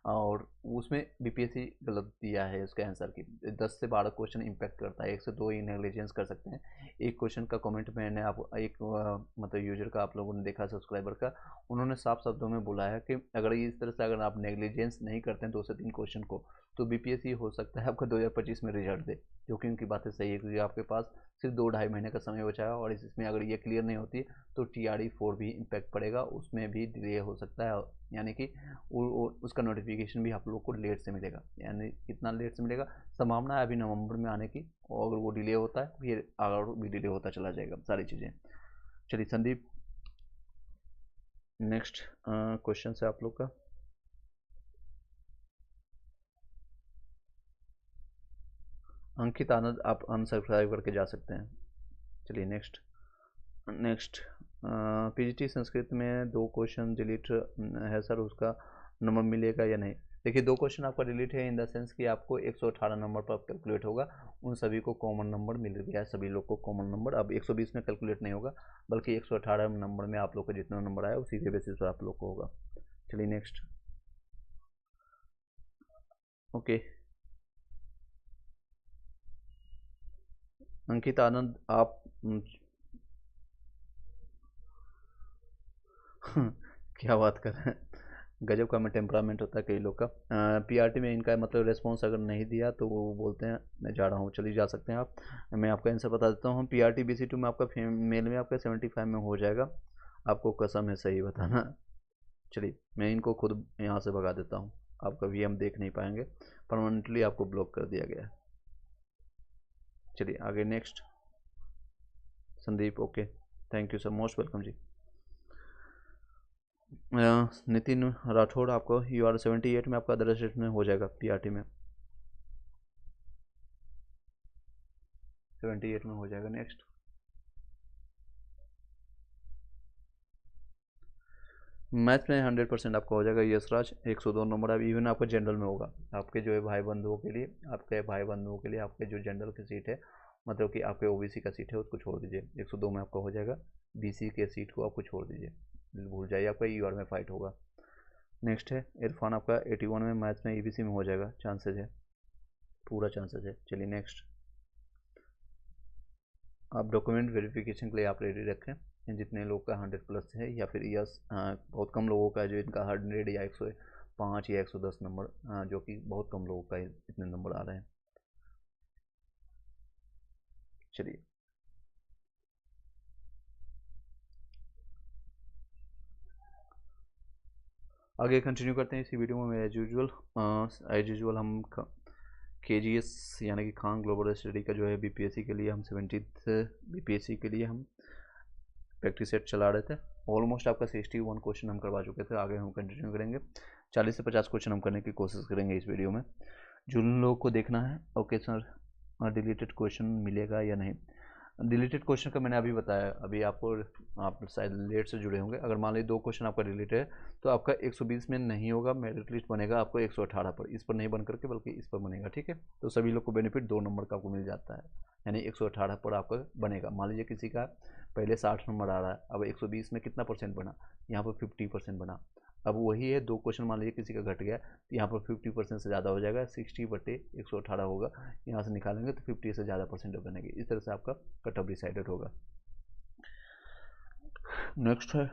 और उसमें BPSC गलत दिया है उसके आंसर की। 10 से 12 क्वेश्चन इम्पैक्ट करता है, 1 से 2 ही नेग्लिजेंस कर सकते हैं। एक क्वेश्चन का कमेंट मैंने आप एक मतलब यूजर का आप लोगों ने देखा, सब्सक्राइबर का, उन्होंने साफ शब्दों में बोला है कि अगर इस तरह से अगर आप नेग्लिजेंस नहीं करते हैं 2 से 3 क्वेश्चन को तो बीपीएससी हो सकता है आपका 2025 में रिजल्ट दे, जो कि उनकी बातें सही है, क्योंकि आपके पास सिर्फ 2-2.5 महीने का समय बचा है, और इसमें अगर ये क्लियर नहीं होती तो TRE 4 भी इम्पैक्ट पड़ेगा, उसमें भी डिले हो सकता है, यानी कि उसका नोटिफिकेशन भी आप लोग को लेट से मिलेगा। यानी कितना लेट से मिलेगा, संभावना है अभी नवंबर में आने की, और अगर वो डिले होता है फिर आगे भी डिले होता चला जाएगा सारी चीज़ें। चलिए संदीप, नेक्स्ट क्वेश्चन है आप लोग का। अंकित आनंद, आप अनसब्सक्राइब करके जा सकते हैं। चलिए नेक्स्ट पीजीटी संस्कृत में 2 क्वेश्चन डिलीट है सर, उसका नंबर मिलेगा या नहीं? देखिए 2 क्वेश्चन आपका डिलीट है इन द सेंस कि आपको 118 नंबर पर कैलकुलेट होगा, उन सभी को कॉमन नंबर मिल गया है, सभी लोग को कॉमन नंबर। अब 120 में कैलकुलेट नहीं होगा, बल्कि 118 नंबर में आप लोग का जितना नंबर आया उसी के बेसिस पर आप लोग को होगा। चलिए नेक्स्ट। ओके अंकित आनंद, आप क्या बात कर रहे हैं, गजब का में टेम्परामेंट होता है कई लोग का। पीआरटी में इनका मतलब रिस्पॉन्स अगर नहीं दिया तो वो बोलते हैं मैं जा रहा हूँ, चलिए जा सकते हैं आप। मैं आपका आंसर बता देता हूँ, पीआरटी BC2 में आपका मेल में आपका 75 में हो जाएगा, आपको कसम है सही बताना। चलिए मैं इनको खुद यहाँ से भगा देता हूँ, आप कभी हम देख नहीं पाएंगे, परमानेंटली आपको ब्लॉक कर दिया गया है। चलिए आगे next. Sandeep okay, thank you sir, most welcome जी। नितिन राठौड़, आपको UR 78 में आपका अदर स्टेट में हो जाएगा, पीआरटी में 78 में हो जाएगा। नेक्स्ट। मैथ्स में 100% आपका हो जाएगा यशराज, 102 नंबर। अब इवन आपका जनरल में होगा, आपके जो है भाई बंधुओं के लिए, आपके जो जनरल की सीट है, मतलब कि आपके OBC का सीट है उसको छोड़ दीजिए, 102 में आपका हो जाएगा। BC के सीट को आपको छोड़ दीजिए, भूल जाइए, आपका UR में फाइट होगा। नेक्स्ट है इरफान, आपका 81 में मैथ्स में EBC में हो जाएगा, चांसेज है, पूरा चांसेस है। चलिए नेक्स्ट। आप डॉक्यूमेंट वेरिफिकेशन के लिए आप रेडी रखें, जितने लोग का 100+ है, या फिर यस बहुत कम लोगों का है जो इनका 100 या 105 या 110 नंबर, जो कि बहुत कम लोगों का इतने नंबर आ रहे हैं। चलिए आगे कंटिन्यू करते हैं इसी वीडियो में। एज यूजुअल हम KGS यानी कि खान ग्लोबल स्टडी का जो है BPSC के लिए हम 70th BPSC के लिए हम प्रैक्टिस सेट चला रहे थे। ऑलमोस्ट आपका 61 क्वेश्चन हम करवा चुके थे, आगे हम कंटिन्यू करेंगे, 40 से 50 क्वेश्चन हम करने की कोशिश करेंगे इस वीडियो में। जिन लोगों को देखना है, ओके सर डिलीटेड क्वेश्चन मिलेगा या नहीं? डिलीटेड क्वेश्चन का मैंने अभी बताया, अभी आप शायद लेट से जुड़े होंगे। अगर मान लीजिए 2 क्वेश्चन आपका डिलीटेड है तो आपका 120 में नहीं होगा, मेरिट लिस्ट बनेगा आपको 118 पर, इस पर नहीं बन करके बल्कि इस पर बनेगा, ठीक है। तो सभी लोग को बेनिफिट 2 नंबर का आपको मिल जाता है, यानी 118 पर आपका बनेगा। मान लीजिए किसी का पहले 60 नंबर आ रहा है, अब 120 में कितना परसेंट बना, यहाँ पर 50% बना। अब वही है 2 क्वेश्चन मान लीजिए किसी का घट गया तो यहाँ पर 50% से ज़्यादा हो जाएगा, 60/118 होगा, यहाँ से निकालेंगे तो 50 से ज़्यादा परसेंट बनेगी, इस तरह से आपका कट ऑफ डिसाइडेड होगा। नेक्स्ट है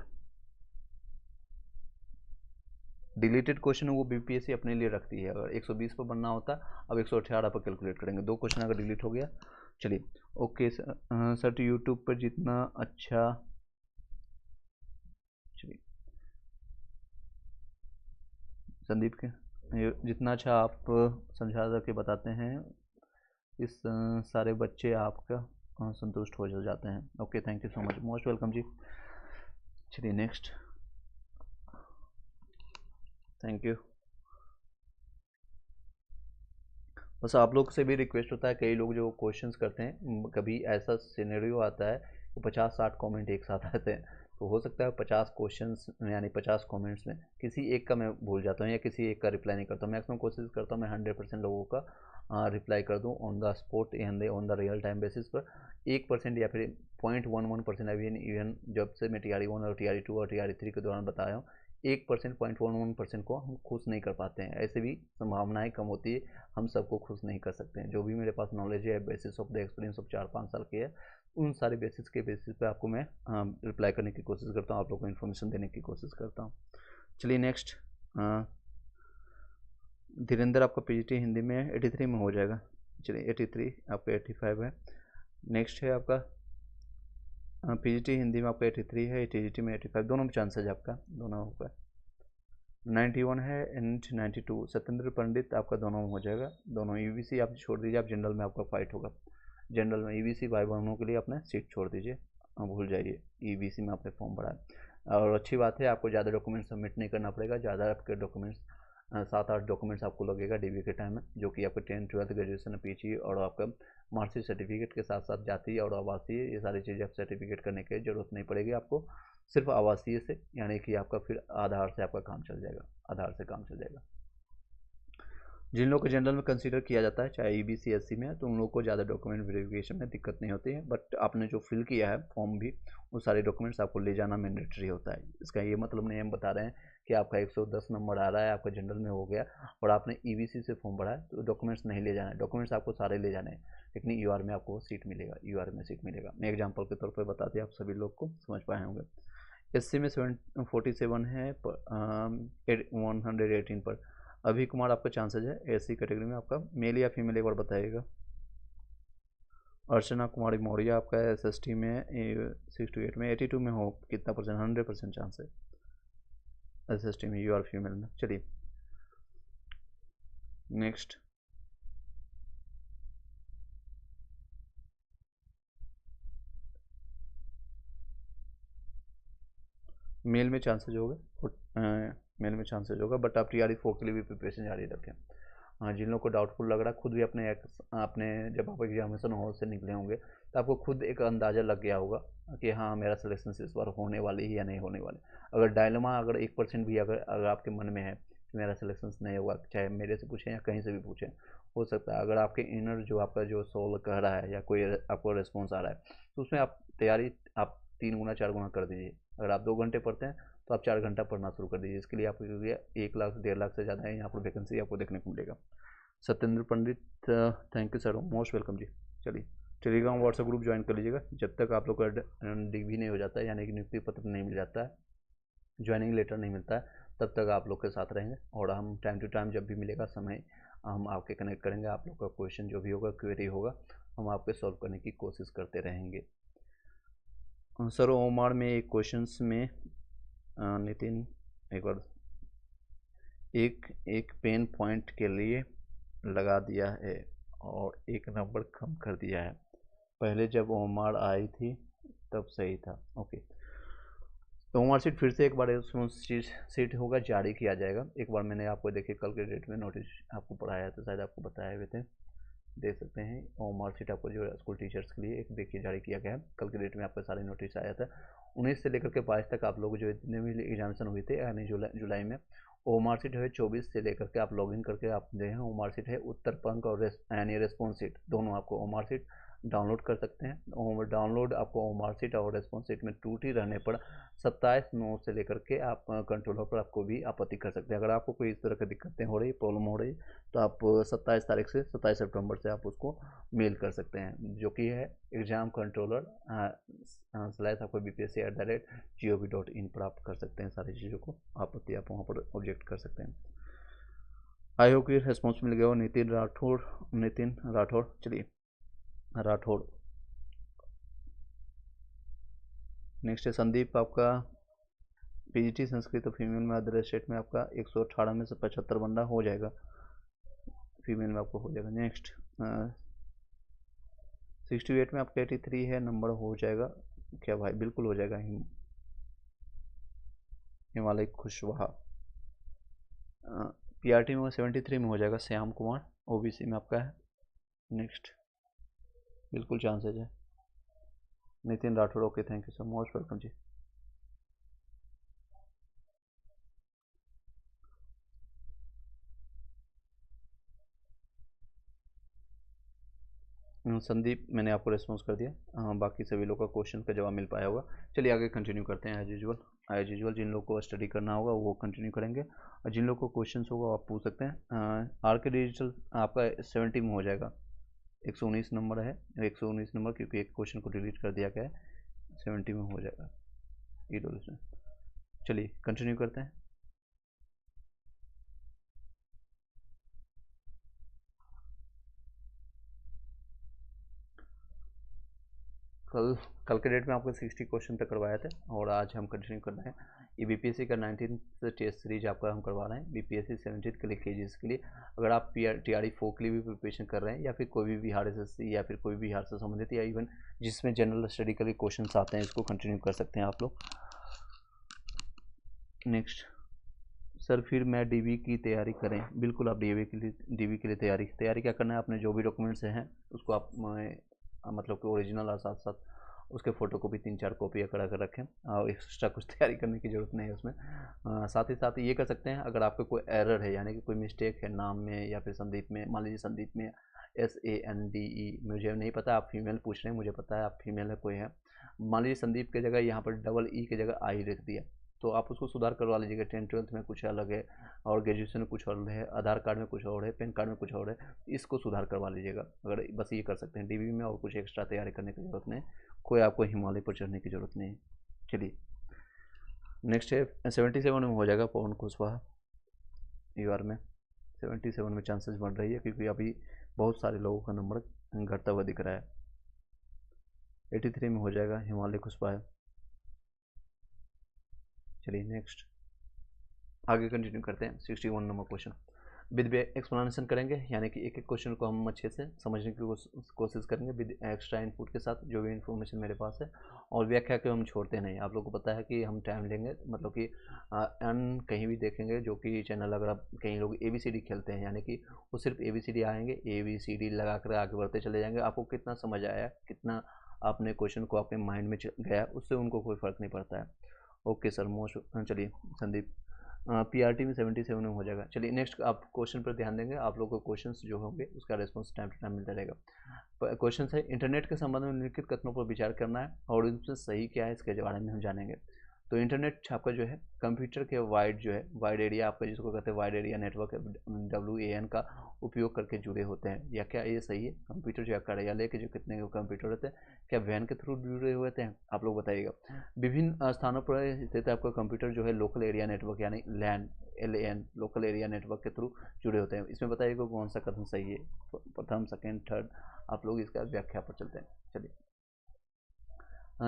डिलीटेड क्वेश्चन, वो BPSC अपने लिए रखती है, अगर 120 पर बनना होता अब 118 पर कैलकुलेट करेंगे, 2 क्वेश्चन अगर डिलीट हो गया। चलिए ओके सर तो यूट्यूब पर जितना अच्छा, चलिए संदीप के जितना अच्छा आप समझा करके बताते हैं, इस सारे बच्चे आपका संतुष्ट हो जाते हैं। Okay thank you so much, most welcome जी। चलिए नेक्स्ट, थैंक यू। बस आप लोग से भी रिक्वेस्ट होता है, कई लोग जो क्वेश्चंस करते हैं, कभी ऐसा सिनेरियो आता है कि 50-60 कमेंट एक साथ आते हैं, तो हो सकता है 50 क्वेश्चंस यानी 50 कमेंट्स में किसी एक का मैं भूल जाता हूँ या किसी एक का रिप्लाई नहीं करता हूँ। मैक्सिमम कोशिश करता हूँ मैं 100% लोगों का रिप्लाई कर दूँ on the spot and on the real time basis पर। 1% या फिर 0.11% अभी इवन जब से मैं TRE 1 और TRE 2 और TRE 3 के दौरान बताया हूँ, 1%, 0.11% को हम खुश नहीं कर पाते हैं, ऐसे भी संभावनाएं कम होती है, हम सबको खुश नहीं कर सकते हैं। जो भी मेरे पास नॉलेज है basis of the experience of 4-5 साल की है, उन सारे बेसिस के बेसिस पे आपको मैं रिप्लाई करने की कोशिश करता हूँ, आप लोगों को इन्फॉर्मेशन देने की कोशिश करता हूँ। चलिए नेक्स्ट, धीरेन्द्र आपका पीजीटी हिंदी में 83 में हो जाएगा। चलिए 83, आपका 85 है। नेक्स्ट है आपका पीजीटी हिंदी में आपका 83 है, टीजीटी में 85, दोनों में चांसेज आपका, दोनों का 91 है एंड 92। सत्येंद्र पंडित आपका दोनों में हो जाएगा, दोनों। ईवीसी आप छोड़ दीजिए, आप जनरल में आपका फाइट होगा। जनरल में ईवीसी भाई बहनों के लिए अपने सीट छोड़ दीजिए, भूल जाइए, ईवीसी में आपने फॉर्म भरा है। और अच्छी बात है, आपको ज़्यादा डॉक्यूमेंट सबमिट नहीं करना पड़ेगा। ज़्यादा आपके डॉक्यूमेंट्स 7-8 डॉक्यूमेंट्स आपको लगेगा डीबी के टाइम में, जो कि आपका 10th 12th ग्रेजुएशन पीजी और आपका मार्कशीट सर्टिफिकेट के साथ साथ जातीय और आवासीय, ये सारी चीज़ें आप सर्टिफिकेट करने की ज़रूरत नहीं पड़ेगी आपको। सिर्फ आवासीय से, यानी कि आपका फिर आधार से आपका काम चल जाएगा, आधार से काम चल जाएगा। जिन लोगों को जनरल में कंसीडर किया जाता है, चाहे ईबीसी एससी में है, तो उन लोगों को ज़्यादा डॉक्यूमेंट वेरिफिकेशन में दिक्कत नहीं होती है। बट आपने जो फिल किया है फॉर्म भी, वो सारे डॉक्यूमेंट्स आपको ले जाना मैंडेटरी होता है। इसका ये मतलब नहीं हम बता रहे हैं कि आपका 110 नंबर आ रहा है, आपका जनरल में हो गया और आपने ईबीसी से फॉर्म भरा है तो डॉक्यूमेंट्स नहीं ले जाना है। डॉक्यूमेंट्स आपको सारे ले जाने हैं, लेकिन यूआर में आपको सीट मिलेगा, यूआर में सीट मिलेगा। मैं एग्जाम्पल के तौर पर बता दिया, आप सभी लोग को समझ पाए होंगे। एससी में 47 है, 118 पर। अभी कुमार आपका चांसेज है एससी कैटेगरी में, आपका मेल या फीमेल एक बार बताइएगा। अर्चना कुमारी मौर्य आपका एसएसटी में 68 में, 82 में हो, कितना परसेंट? 100% चांस है एसएसटी में, यू आर फीमेल में। चलिए नेक्स्ट, मेल में चांसेज होगा, मेल में चांसेज होगा, बट आप टीआरई 4 के लिए भी प्रिपरेशन जारी रखें। हाँ, जिन लोगों को डाउटफुल लग रहा है, खुद भी अपने जब आप एग्जामिनेशन हॉल से निकले होंगे तो आपको खुद एक अंदाज़ा लग गया होगा कि हाँ मेरा सिलेक्शन इस बार होने वाली है या नहीं होने वाली। अगर डायलेमा अगर 1% भी अगर आपके मन में है कि मेरा सिलेक्शन नहीं होगा, चाहे मेरे से पूछें या कहीं से भी पूछें, हो सकता है अगर आपके इनर जो आपका जो सोल कह रहा है या कोई आपको रिस्पॉन्स आ रहा है, तो उसमें आप तैयारी आप 3 गुना 4 गुना कर दीजिए। अगर आप 2 घंटे पढ़ते हैं तो आप 4 घंटा पढ़ना शुरू कर दीजिए। इसके लिए आपको 1 लाख 1.5 लाख से ज़्यादा है यहाँ पर वैकेंसी आपको देखने को मिलेगा। Satyendra Pandit, thank you sir, most welcome जी। चलिए टेलीग्राम व्हाट्सएप ग्रुप ज्वाइन कर लीजिएगा, जब तक आप लोग का डिग्री नहीं हो जाता है, यानी कि नियुक्ति पत्र नहीं मिल जाता है, ज्वाइनिंग लेटर नहीं मिलता है, तब तक आप लोग के साथ रहेंगे। और हम टाइम टू टाइम जब भी मिलेगा समय, हम आपके कनेक्ट करेंगे। आप लोग का क्वेश्चन जो भी होगा, क्वेरी होगा, हम आपके सॉल्व करने की कोशिश करते रहेंगे। सर ओमार में एक क्वेश्चन में नितिन एक बार एक पेन पॉइंट के लिए लगा दिया है और 1 नंबर कम कर दिया है। पहले जब ओमार आई थी तब सही था। ओके, तो ओमार सीट फिर से एक बार सीट होगा, जारी किया जाएगा। एक बार मैंने आपको देखिए कल के डेट में नोटिस आपको पढ़ाया था, शायद आपको बताए हुए थे, देख सकते हैं। ओमार सीट आपको जो स्कूल टीचर्स के लिए एक देखिए जारी किया गया है। कल के डेट में आपका सारे नोटिस आया था। 19 से लेकर के 22 तक आप लोग जो जितने भी एग्जामिनेशन हुए थे, यानी जुलाई में, ओमार सीट है 24 से लेकर के आप लॉगिन करके आप जो है ओमार सीट है उत्तर पंख और यानी रेस्पॉन्स सीट दोनों आपको ओमार सीट डाउनलोड कर सकते हैं। डाउनलोड आपको ओमार सीट और रेस्पॉन्स सीट में त्रुटि रहने पर 27/9 से लेकर के आप कंट्रोलर पर आपको भी आपत्ति कर सकते हैं। अगर आपको कोई इस तरह की दिक्कतें हो रही, प्रॉब्लम हो रही, तो आप 27 तारीख से 27 सितंबर से आप उसको मेल कर सकते हैं, जो कि है एग्जाम कंट्रोलर / आपको bpsc@gov.in पर आप कर सकते हैं। सारी चीज़ों को आपत्ति आप वहाँ पर ऑब्जेक्ट कर सकते हैं। आई होप कि रिस्पॉन्स मिल गया हो। नितिन राठौड़, चलिए राठौड़। नेक्स्ट है संदीप, आपका पीजीटी संस्कृत और फीमेल में अदर स्टेट में आपका 118 में से 75 बनना हो जाएगा, फीमेल में आपको हो जाएगा। नेक्स्ट 68 में आपका 83 है, नंबर हो जाएगा क्या भाई? बिल्कुल हो जाएगा। हिमालय कुशवाहा पीआरटी में 73 में हो जाएगा। श्याम कुमार ओबीसी में आपका है। नेक्स्ट बिल्कुल चांसेज है। Nitin Rathore, okay, thank you sir, most welcome जी। संदीप, मैंने आपको रिस्पॉन्स कर दिया। बाकी सभी लोग का क्वेश्चन का जवाब मिल पाया होगा। चलिए आगे कंटिन्यू करते हैं। एज यूजुअल जिन लोग को स्टडी करना होगा वो कंटिन्यू करेंगे, और जिन लोग को क्वेश्चन होगा आप पूछ सकते हैं। आरके डिजिटल आपका 70 में हो जाएगा, 119 नंबर है, 119 नंबर, क्योंकि एक क्वेश्चन को डिलीट कर दिया गया है। 70 में हो जाएगा ई। चलिए कंटिन्यू करते हैं। कल के डेट में आपको 60 क्वेश्चन तक करवाए थे और आज हम कंटिन्यू कर रहे हैं। ये बीपीएससी का 19th टेस्ट सीरीज आपका हम करवा रहे हैं बीपीएससी 17 के लिए केजीएस के लिए। अगर आप टीआरई 4 के लिए भी प्रिपरेशन कर रहे हैं या फिर कोई भी बिहार एसएससी या फिर कोई भी बिहार से संबंधित या इवन जिसमें जनरल स्टडी के लिए क्वेश्चन आते हैं, इसको कंटिन्यू कर सकते हैं आप लोग। नेक्स्ट सर, फिर मैं डीबी की तैयारी करें? बिल्कुल, आप डीबी के लिए तैयारी क्या करना है, अपने जो भी डॉक्यूमेंट्स हैं उसको आप मतलब कि ओरिजिनल और साथ साथ उसके फ़ोटो को भी 3-4 कॉपियाँ करा कर रखें और एक्स्ट्रा कुछ तैयारी करने की ज़रूरत नहीं है उसमें। साथ ही साथ ये कर सकते हैं, अगर आपका कोई एरर है यानी कि कोई मिस्टेक है नाम में या फिर संदीप में, मान लीजिए संदीप में SANDE, मुझे नहीं पता, आप फीमेल पूछ रहे हैं, मुझे पता है आप फीमेल है कोई है, मान लीजिए संदीप की जगह यहाँ पर EE की जगह आई रख दिया, तो आप उसको सुधार करवा लीजिएगा। 10th-12th में कुछ अलग है और ग्रेजुएशन में कुछ और है, आधार कार्ड में कुछ और है, पैन कार्ड में कुछ और है, इसको सुधार करवा लीजिएगा। अगर बस ये कर सकते हैं डीबी में, और कुछ एक्स्ट्रा तैयारी करने की ज़रूरत नहीं, कोई आपको हिमालय पर चढ़ने की ज़रूरत नहीं। चलिए नेक्स्ट है 77 में हो जाएगा पवन कुशवाहा। बार में 77 में चांसेस बढ़ रही है क्योंकि अभी बहुत सारे लोगों का नंबर घटता हुआ दिख रहा है। 83 में हो जाएगा हिमालय कुशवाहा। चलिए नेक्स्ट आगे कंटिन्यू करते हैं। 61 नंबर क्वेश्चन विद एक्सप्लेनेशन करेंगे, यानी कि एक एक क्वेश्चन को हम अच्छे से समझने की कोशिश करेंगे विद एक्स्ट्रा इनपुट के साथ, जो भी इन्फॉर्मेशन मेरे पास है, और व्याख्या को हम छोड़ते नहीं। आप लोगों को पता है कि हम टाइम लेंगे, मतलब कि कहीं भी देखेंगे जो कि चैनल, अगर आप कहीं लोग ABCD खेलते हैं यानी कि वो सिर्फ ABCD आएंगे, ABCD लगा कर आगे बढ़ते चले जाएंगे, आपको कितना समझ आया, कितना आपने क्वेश्चन को आपके माइंड में गया, उससे उनको कोई फ़र्क नहीं पड़ता है। ओके सर, मोस्ट चलिए संदीप PRT में 77 में हो जाएगा। चलिए नेक्स्ट आप क्वेश्चन पर ध्यान देंगे, आप लोगों को क्वेश्चंस जो होंगे उसका रिस्पॉन्स टाइम टू टाइम मिलता रहेगा। क्वेश्चन है, इंटरनेट के संबंध में निम्नलिखित कथनों पर विचार करना है और उनसे सही क्या है इसके बारे में हम जानेंगे। तो इंटरनेट आपका जो है कंप्यूटर के वाइड एरिया, आपका जिसको कहते हैं वाइड एरिया नेटवर्क WAN का उपयोग करके जुड़े होते हैं, या क्या ये सही है? कंप्यूटर जो कार्यालय के जो कितने कंप्यूटर होते हैं, क्या वैन के थ्रू जुड़े हुए थे? आप लोग बताइएगा। विभिन्न स्थानों पर स्थित आपका कंप्यूटर जो है लोकल एरिया नेटवर्क यानी LAN लोकल एरिया नेटवर्क के थ्रू जुड़े होते हैं। इसमें बताइएगा कौन सा कथन सही है, प्रथम, सेकेंड, थर्ड, आप लोग इसका व्याख्या पर चलते हैं। चलिए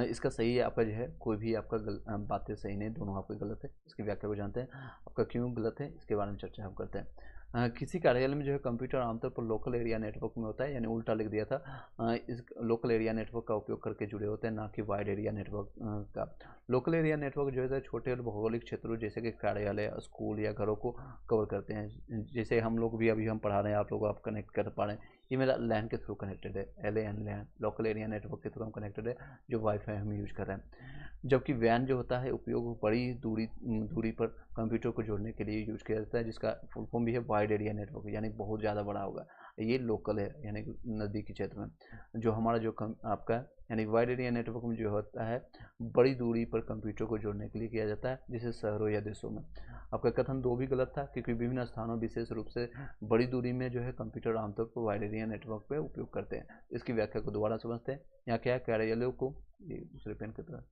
इसका सही है आपका जो है, कोई भी आपका बातें सही नहीं, दोनों आपके गलत है। इसकी व्याख्या को जानते हैं, आपका क्यों गलत है इसके बारे में चर्चा हम करते हैं। किसी कार्यालय में जो है कंप्यूटर आमतौर पर लोकल एरिया नेटवर्क में होता है, यानी उल्टा लिख दिया था। इस लोकल एरिया नेटवर्क का उपयोग करके जुड़े होते हैं, ना कि वाइड एरिया नेटवर्क का। लोकल एरिया नेटवर्क जो है छोटे और भौगोलिक क्षेत्रों जैसे कि कार्यालय, स्कूल या घरों को कवर करते हैं। जैसे हम लोग भी अभी हम पढ़ा रहे हैं, आप लोग आप कनेक्ट कर पा रहे हैं, ये मेरा लैन के थ्रू कनेक्टेड है, LAN लोकल एरिया नेटवर्क के थ्रू हम कनेक्टेड है, जो वाईफाई हम यूज कर रहे हैं। जबकि वैन जो होता है उपयोग बड़ी दूरी पर कंप्यूटर को जोड़ने के लिए यूज किया जाता है, जिसका फुल फॉर्म भी है वाइड एरिया नेटवर्क, यानी बहुत ज़्यादा बड़ा होगा। ये लोकल है यानी नज़दीकी क्षेत्र में। जो हमारा जो आपका यानी वाइड एरिया नेटवर्क में जो होता है बड़ी दूरी पर कंप्यूटर को जोड़ने के लिए किया जाता है, जैसे शहरों या देशों में। आपका कथन 2 भी गलत था, क्योंकि विभिन्न स्थानों विशेष रूप से बड़ी दूरी में जो है कंप्यूटर आमतौर पर वाइड एरिया नेटवर्क पे उपयोग करते हैं। इसकी व्याख्या को दोबारा समझते हैं। यहाँ क्या है, कार्यालयों को, ये दूसरे पेन की तरह,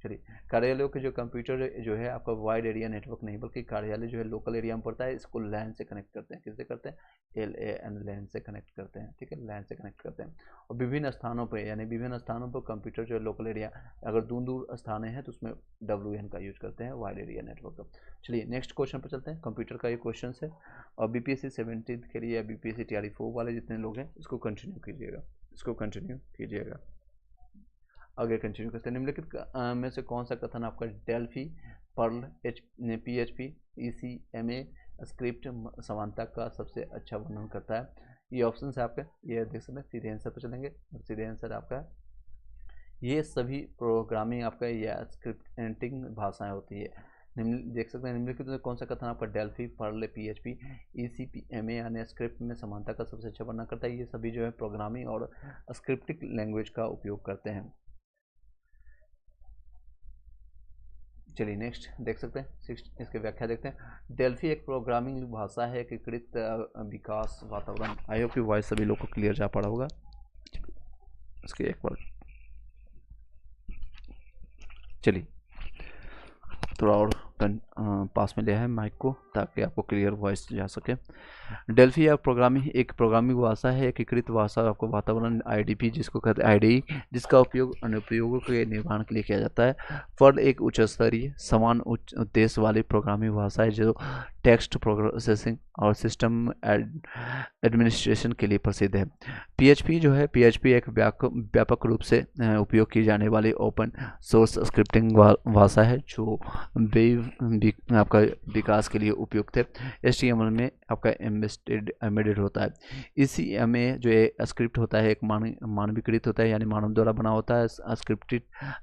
चलिए कार्यालयों के जो कंप्यूटर जो है आपका वाइड एरिया नेटवर्क नहीं, बल्कि कार्यालय जो है लोकल एरिया में पड़ता है, इसको लैन से कनेक्ट करते हैं। किससे करते हैं? LAN लैन से कनेक्ट करते हैं, ठीक है, लैन से कनेक्ट करते हैं। और विभिन्न स्थानों पर, यानी विभिन्न स्थानों पर कंप्यूटर जो है लोकल एरिया, अगर दूर स्थान है तो उसमें WAN का यूज करते हैं, वाइड एरिया नेटवर्क का। चलिए नेक्स्ट क्वेश्चन पर चलते हैं। कंप्यूटर का ये क्वेश्चन है और BPSC 17 के लिए या BPSC TRE 4 वाले जितने लोग हैं इसको कंटिन्यू कीजिएगा। आगे कंटिन्यू करते हैं। निम्नलिखित में से कौन सा कथन आपका Delphi, Perl, PHP, ECMA script समानता का सबसे अच्छा वर्णन करता है? ये ऑप्शन है आपके, ये देख सकते हैं। सीधे आंसर पर चलेंगे, सीधे आंसर आपका ये सभी प्रोग्रामिंग आपका या स्क्रिप्टिंग भाषाएं होती है। देख सकते हैं निम्नलिखित में कौन सा कथन आपका डेल्फी, पर्ल, PHP, ECMA यानी स्क्रिप्ट में समानता का सबसे अच्छा वर्णन करता है? ये सभी जो है प्रोग्रामिंग और स्क्रिप्टिंग लैंग्वेज का उपयोग करते हैं। चलिए नेक्स्ट देख सकते हैं, इसकी व्याख्या देखते हैं। डेल्फी एक प्रोग्रामिंग भाषा है, एकीकृत विकास वातावरण। आई होप कि वॉइस सभी लोग को क्लियर जा पड़ा होगा। इसके एक बार चलिए थोड़ा और पास में लिया है माइक को, ताकि आपको क्लियर वॉइस जा सके। डेल्फी या प्रोग्रामिंग एक प्रोग्रामिंग भाषा है, एकीकृत भाषा आपको वातावरण आईडीपी जिसको कहते हैं आईडी, जिसका उपयोग अनुप्रयोगों के निर्माण के लिए किया जाता है। फर्ड एक उच्च स्तरीय समान उच्च उद्देश्य वाली प्रोग्रामिंग भाषा है जो टेक्स्ट प्रोसेसिंग और सिस्टम एडमिनिस्ट्रेशन के लिए प्रसिद्ध है। पीएचपी जो है, पीएचपी एक व्यापक रूप से उपयोग की जाने वाली ओपन सोर्स स्क्रिप्टिंग भाषा है जो वेब आपका विकास के लिए उपयुक्त है। HTML में आपका एम्बेडेड होता है। इसी में जो है स्क्रिप्ट होता है एक मानवीकृत होता है, यानी मानव द्वारा बना होता है।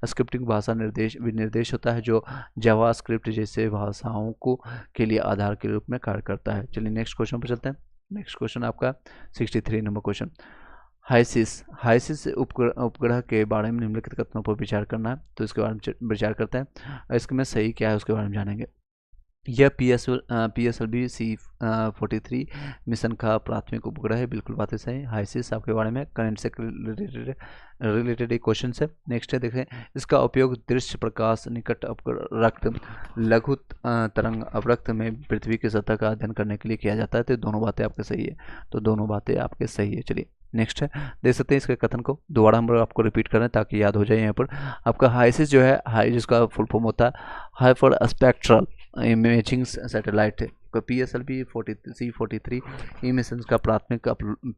स्क्रिप्टिंग भाषा विनिर्देश होता है जो जावास्क्रिप्ट जैसे भाषाओं को के लिए आधार के रूप में कार्य करता है। चलिए नेक्स्ट क्वेश्चन पर चलते हैं। नेक्स्ट क्वेश्चन आपका 63 नंबर क्वेश्चन। हाइसिस उपग्रह के बारे में निम्नलिखित कथनों पर विचार करना है, तो इसके बारे में विचार करते हैं। इसमें सही क्या है उसके बारे में जानेंगे। यह PSLV C-43 मिशन का प्राथमिक उपग्रह है, बिल्कुल बातें सही। हाइसिस आपके बारे में करंट से रिलेटेड एक क्वेश्चन है। नेक्स्ट है, देखें इसका उपयोग दृश्य प्रकाश निकट अपरक्त लघु तरंग अपरक्त में पृथ्वी की सतह का अध्ययन करने के लिए किया जाता है। तो दोनों बातें आपके सही है, तो दोनों बातें आपके सही है। चलिए नेक्स्ट है, देख सकते हैं इसके कथन को दोबारा हम आपको रिपीट करें ताकि याद हो जाए। यहाँ पर आपका हाइसिस जो है, हाई जिसका फुल फॉर्म होता है high for spectral imaging satellite है। PSLV C-43 मिशन का प्राथमिक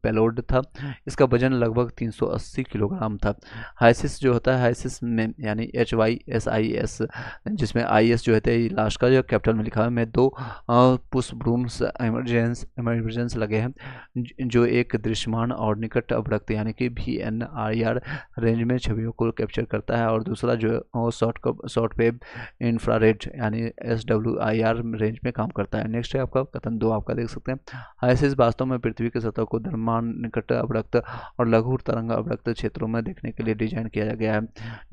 पेलोड था। इसका वजन लगभग 380 किलोग्राम था। हाइसिस जो होता है, हाइसिस में यानी HYSIS, जिसमें IS जो है लास्ट का जो कैपिटल में लिखा है, में 2 पुश ब्रूम्स इमरजेंस लगे हैं जो एक दृश्यमान और निकट अपरक्त यानी कि VNIR रेंज में छवियों को कैप्चर करता है, और दूसरा जो शॉर्ट वेव इंफ्रारेड यानी SWIR रेंज में काम करता है। नेक्स्ट है आपका कथन 2 आपका देख सकते हैं। हाइसिस वास्तव में पृथ्वी की सतह को द्रव्यमान निकट अपरक्त और लघु तरंग अपरक्त क्षेत्रों में देखने के लिए डिजाइन किया गया है,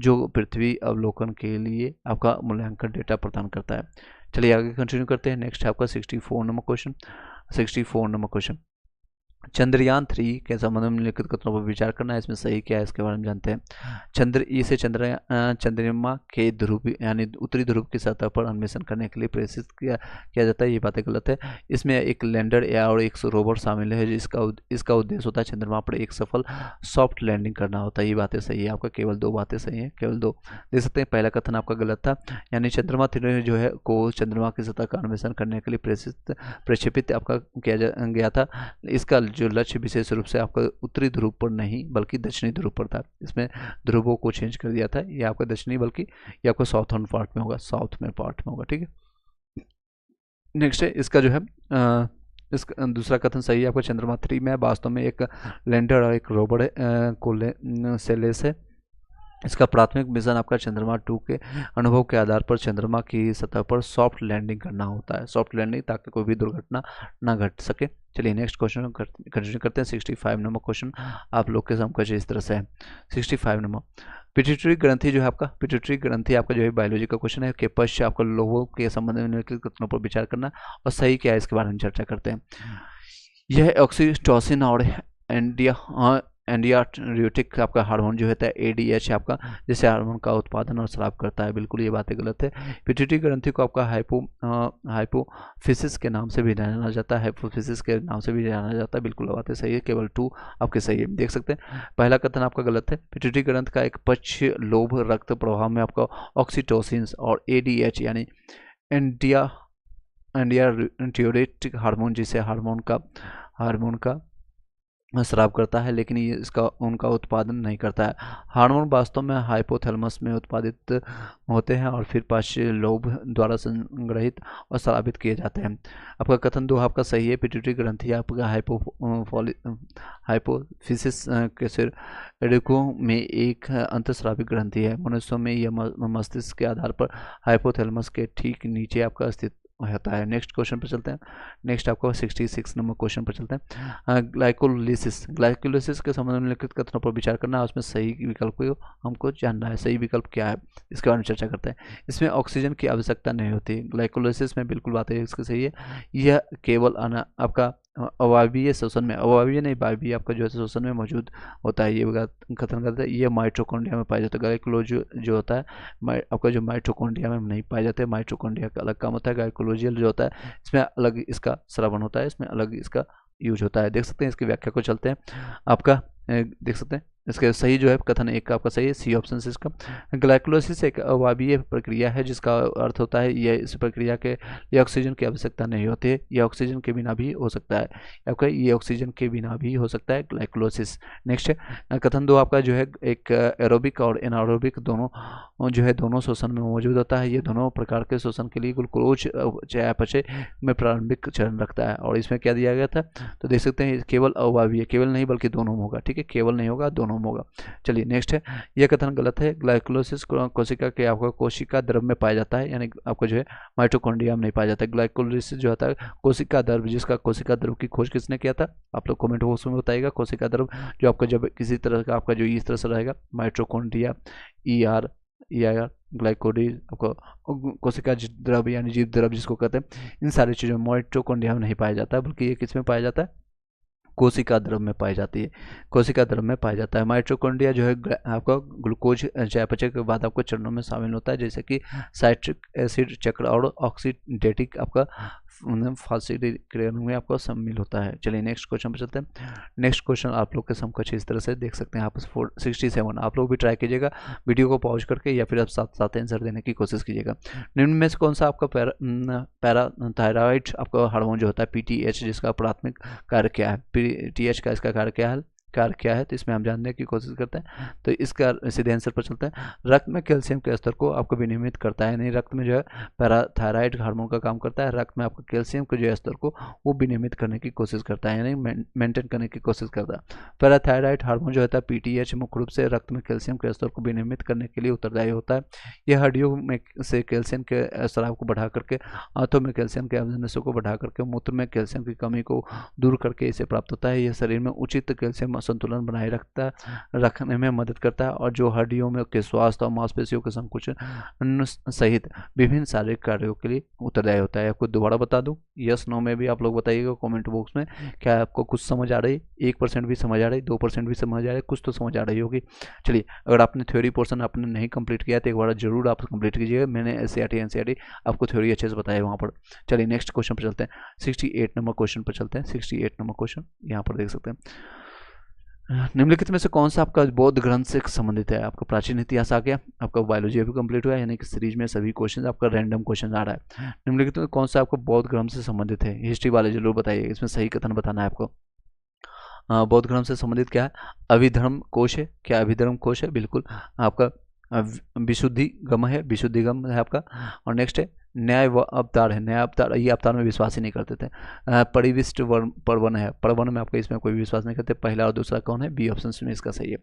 जो पृथ्वी अवलोकन के लिए आपका मूल्यांकन डेटा प्रदान करता है। चलिए आगे कंटिन्यू करते हैं। नेक्स्ट है आपका 64 number question. 64 number question, Chandrayaan 3 के संबंध में निम्नलिखित कथनों पर विचार करना है, इसमें सही क्या है इसके बारे में जानते हैं। इसे चंद्रमा के ध्रुव यानी उत्तरी ध्रुव की सतह पर अन्वेषण करने के लिए प्रेषित किया जाता है। ये बातें गलत है। इसमें एक लैंडर या और एक रोवर शामिल है इसका उद्देश्य होता है चंद्रमा पर एक सफल सॉफ्ट लैंडिंग करना होता है। ये बातें सही है आपका, केवल 2 बातें सही है, केवल 2 देख सकते हैं। पहला कथन आपका गलत था, यानी चंद्रमा 3 जो है को चंद्रमा की सतह का अन्वेषण करने के लिए प्रक्षेपित आपका किया गया था। इसका जो लक्ष्य विशेष रूप से आपका उत्तरी ध्रुव पर नहीं बल्कि दक्षिणी ध्रुव पर था। इसमें ध्रुवों को चेंज कर दिया था, ये आपका दक्षिणी बल्कि ये आपका साउथर्न पार्ट में होगा, साउथ में पार्ट में होगा। ठीक है, नेक्स्ट है इसका जो है इसका दूसरा कथन सही है आपका। चंद्रमा 3 में वास्तव में एक लैंडर और एक रोवर से लेस है। इसका प्राथमिक मिशन आपका चंद्रमा 2 के अनुभव के आधार पर चंद्रमा की सतह पर सॉफ्ट लैंडिंग करना होता है, सॉफ्ट लैंडिंग, ताकि कोई भी दुर्घटना ना घट सके। चलिए नेक्स्ट क्वेश्चन कंटिन्यू करते हैं। 65 नंबर क्वेश्चन आप लोग के समझ इस तरह से है। 65 नंबर, पिट्यूटरी ग्रंथि जो है आपका, पिट्यूटरी ग्रंथि आपका जो है बायोलॉजी का क्वेश्चन है के पश्चात आपका लोगों के संबंध में निम्नलिखित कथनों पर विचार करना और सही क्या है इसके बारे में चर्चा करते हैं। यह ऑक्सीटोसिन और एंडियाट्यूटिक आपका हार्मोन जो होता है ADH आपका, जैसे हार्मोन का उत्पादन और स्राव करता है। बिल्कुल ये बातें गलत है। पिट्यूटरी ग्रंथि को आपका हाइपोफिसिस के नाम से भी जाना जाता है, हाइपोफिसिस के नाम से भी जाना जाता है। बिल्कुल बातें सही है, केवल 2 आपके सही है। देख सकते हैं पहला कथन आपका गलत है। पिट्यूटरी ग्रंथ का एक पक्ष लोभ रक्त प्रवाह में आपका ऑक्सीटोसिन और ADH यानी एंडियाट्यूटिक हार्मोन जिसे हार्मोन का स्राव करता है, लेकिन ये उनका उत्पादन नहीं करता है। हार्मोन वास्तव में हाइपोथैलेमस में उत्पादित होते हैं और फिर पाश्य लोब द्वारा संग्रहित और स्रावित किए जाते हैं। आपका कथन 2 आपका सही है। पिट्यूटरी ग्रंथि आपका हाइपोफिसिस के सिर एडिको में एक अंतस्रावी ग्रंथि है। मनुष्यों में यह मस्तिष्क के आधार पर हाइपोथैलेमस के ठीक नीचे आपका स्थित होता है। नेक्स्ट क्वेश्चन पर चलते हैं। नेक्स्ट आपका 66 नंबर क्वेश्चन पर चलते हैं। ग्लाइकोलिसिस के संबंध में निम्नलिखित कथनों पर विचार करना है, उसमें सही विकल्प को हमको जानना है। सही विकल्प क्या है इसके बारे में चर्चा करते हैं। इसमें ऑक्सीजन की आवश्यकता नहीं होती। ग्लाइकोलिसिस में बिल्कुल बात है इसकी सही है। यह केवल आपका अवायवीय शोषण में, अवायवीय नहीं वायवीय आपका जो है शोषण में मौजूद होता है, ये कथन करता है। ये माइटोकॉन्ड्रिया में पाया जाता है। ग्लाइकोलोज जो होता है आपका जो माइटोकॉन्ड्रिया में नहीं पाए जाते हैं। माइटोकॉन्ड्रिया का अलग काम होता है। ग्लाइकोलोजियल जो होता है इसमें अलग इसका श्रवण होता है, इसमें अलग इसका यूज होता है। देख सकते हैं इसकी व्याख्या को चलते हैं। आपका देख सकते हैं इसके सही जो है कथन एक का आपका सही है, सी ऑप्शन से इसका। ग्लाइकोलाइसिस एक अवायवीय प्रक्रिया है जिसका अर्थ होता है यह इस प्रक्रिया के लिए ऑक्सीजन की आवश्यकता नहीं होती है, यह ऑक्सीजन के बिना भी हो सकता है। आपका ये ऑक्सीजन के बिना भी हो सकता है ग्लाइकोलाइसिस। नेक्स्ट है कथन दो आपका जो है एक एरोबिक और एनारोबिक दोनों जो है दोनों शोषण में मौजूद होता है। ये दोनों प्रकार के शोषण के लिए ग्लूकोज चयापचय में प्रारंभिक चरण रखता है। और इसमें क्या दिया गया था, तो देख सकते हैं केवल अवायवीय, केवल नहीं बल्कि दोनों में होगा। ठीक है, केवल नहीं होगा, दोनों में होगा। चलिए नेक्स्ट है, यह कथन गलत है। ग्लाइकोलाइसिस कोशिका के आपका कोशिका द्रव में पाया जाता है, यानी आपको जो है माइटोकॉन्ड्रिया में नहीं पाया जाता है। ग्लाइकोलाइसिस जो होता है कोशिका द्रव, जिसका कोशिका द्रव की खोज किसने किया था, आप लोग कमेंट बॉक्स में बताइएगा। कोशिका द्रव जो आपका जब किसी तरह का आपका जो इस तरह से रहेगा माइटोकॉन्ड्रिया, ER ग्लाइकोलाइसिस आपको कोशिका द्रव यानी जीव द्रव जिसको कहते हैं, इन सारी चीज़ों में माइटोकॉन्ड्रिया में नहीं पाया जाता है, बल्कि ये किस में पाया जाता है, कोशिका द्रव में पाई जाती है। कोशिका द्रव में पाया जाता है। माइटोकॉन्ड्रिया जो है आपका ग्लूकोज चयापचय के बाद आपको चरणों में शामिल होता है, जैसे कि साइट्रिक एसिड चक्र और ऑक्सीडेटिव आपका फास्फोराइलेशन में आपका शामिल होता है। चलिए नेक्स्ट क्वेश्चन पर चलते हैं। नेक्स्ट क्वेश्चन आप लोग के समकक्ष इस तरह से देख सकते हैं आप 67। आप लोग भी ट्राई कीजिएगा वीडियो को पॉज करके, या फिर आप साथ साथ आंसर देने की कोशिश कीजिएगा। निम्न में से कौन सा आपका पैराथायराइड आपका हार्मोन जो होता है PTH, जिसका प्राथमिक कार्य क्या है, PTH का इसका कार्य क्या है, तो इसमें हम जानने की कोशिश करते हैं। तो इसका सीधे आंसर पर चलते हैं। रक्त में कैल्शियम के स्तर को आपको विनियमित करता है, नहीं रक्त में जो है पैराथायराइड हार्मोन का काम करता है। रक्त में आपको कैल्शियम के जो स्तर को वो विनियमित करने की कोशिश करता है, यानी मेंटेन करने की कोशिश करता है। पैराथायराइड हार्मोन जो होता है PTH मुख्य रूप से रक्त में कैल्शियम के स्तर को विनियमित करने के लिए उत्तरदायी होता है। यह हड्डियों में से कैल्शियम के स्राव को बढ़ा करके, आंतों में कैल्शियम के अवजनस्यों को बढ़ा करके, मूत्र में कैल्शियम की कमी को दूर करके इसे प्राप्त होता है। यह शरीर में उचित कैल्शियम संतुलन बनाए रखने में मदद करता है, और जो हड्डियों में के स्वास्थ्य और मांसपेशियों के संकुचन सहित विभिन्न शारीरिक कार्यों के लिए उत्तरदायी होता है। आपको दोबारा बता दूं, यस नो में भी आप लोग बताइएगा कमेंट बॉक्स में, क्या आपको कुछ समझ आ रही, 1% भी समझ आ रही, 2% भी समझ आ रही, कुछ तो समझ आ रही होगी। चलिए, अगर आपने थ्योरी पोर्शन आपने नहीं कंप्लीट किया तो एक बार जरूर आप कंप्लीट कीजिएगा। मैंने NCERT आपको थ्योरी अच्छे से बताया वहाँ पर। चलिए नेक्स्ट क्वेश्चन पर चलते हैं। 68 नंबर क्वेश्चन पर चलते हैं। 68 नंबर क्वेश्चन यहाँ पर देख सकते हैं। निम्नलिखित में से कौन सा आपका बौद्ध ग्रंथ से संबंधित है। आपका प्राचीन इतिहास आ गया, आपका बायोलॉजी अभी कंप्लीट हुआ है, यानी कि सीरीज में सभी क्वेश्चन आपका रैंडम क्वेश्चन आ रहा है। निम्नलिखित में कौन सा आपको बौद्ध ग्रंथ से संबंधित है। हिस्ट्री वाले जरूर बताइए, इसमें सही कथन बताना है आपको। बौद्ध ग्रंथ से संबंधित क्या है, अभिधर्म कोश है। क्या अभिधर्म कोश है, बिल्कुल। आपका विशुद्धि गम है, विशुद्धि गम है आपका। और नेक्स्ट है न्याय व अवतार है। न्याय अवतार, ये अवतार में विश्वास ही नहीं करते थे। परिविष्ट पर्वन है, पर्वन में आपका इसमें कोई विश्वास नहीं करते। पहला और दूसरा कौन है, बी ऑप्शन में इसका सही है।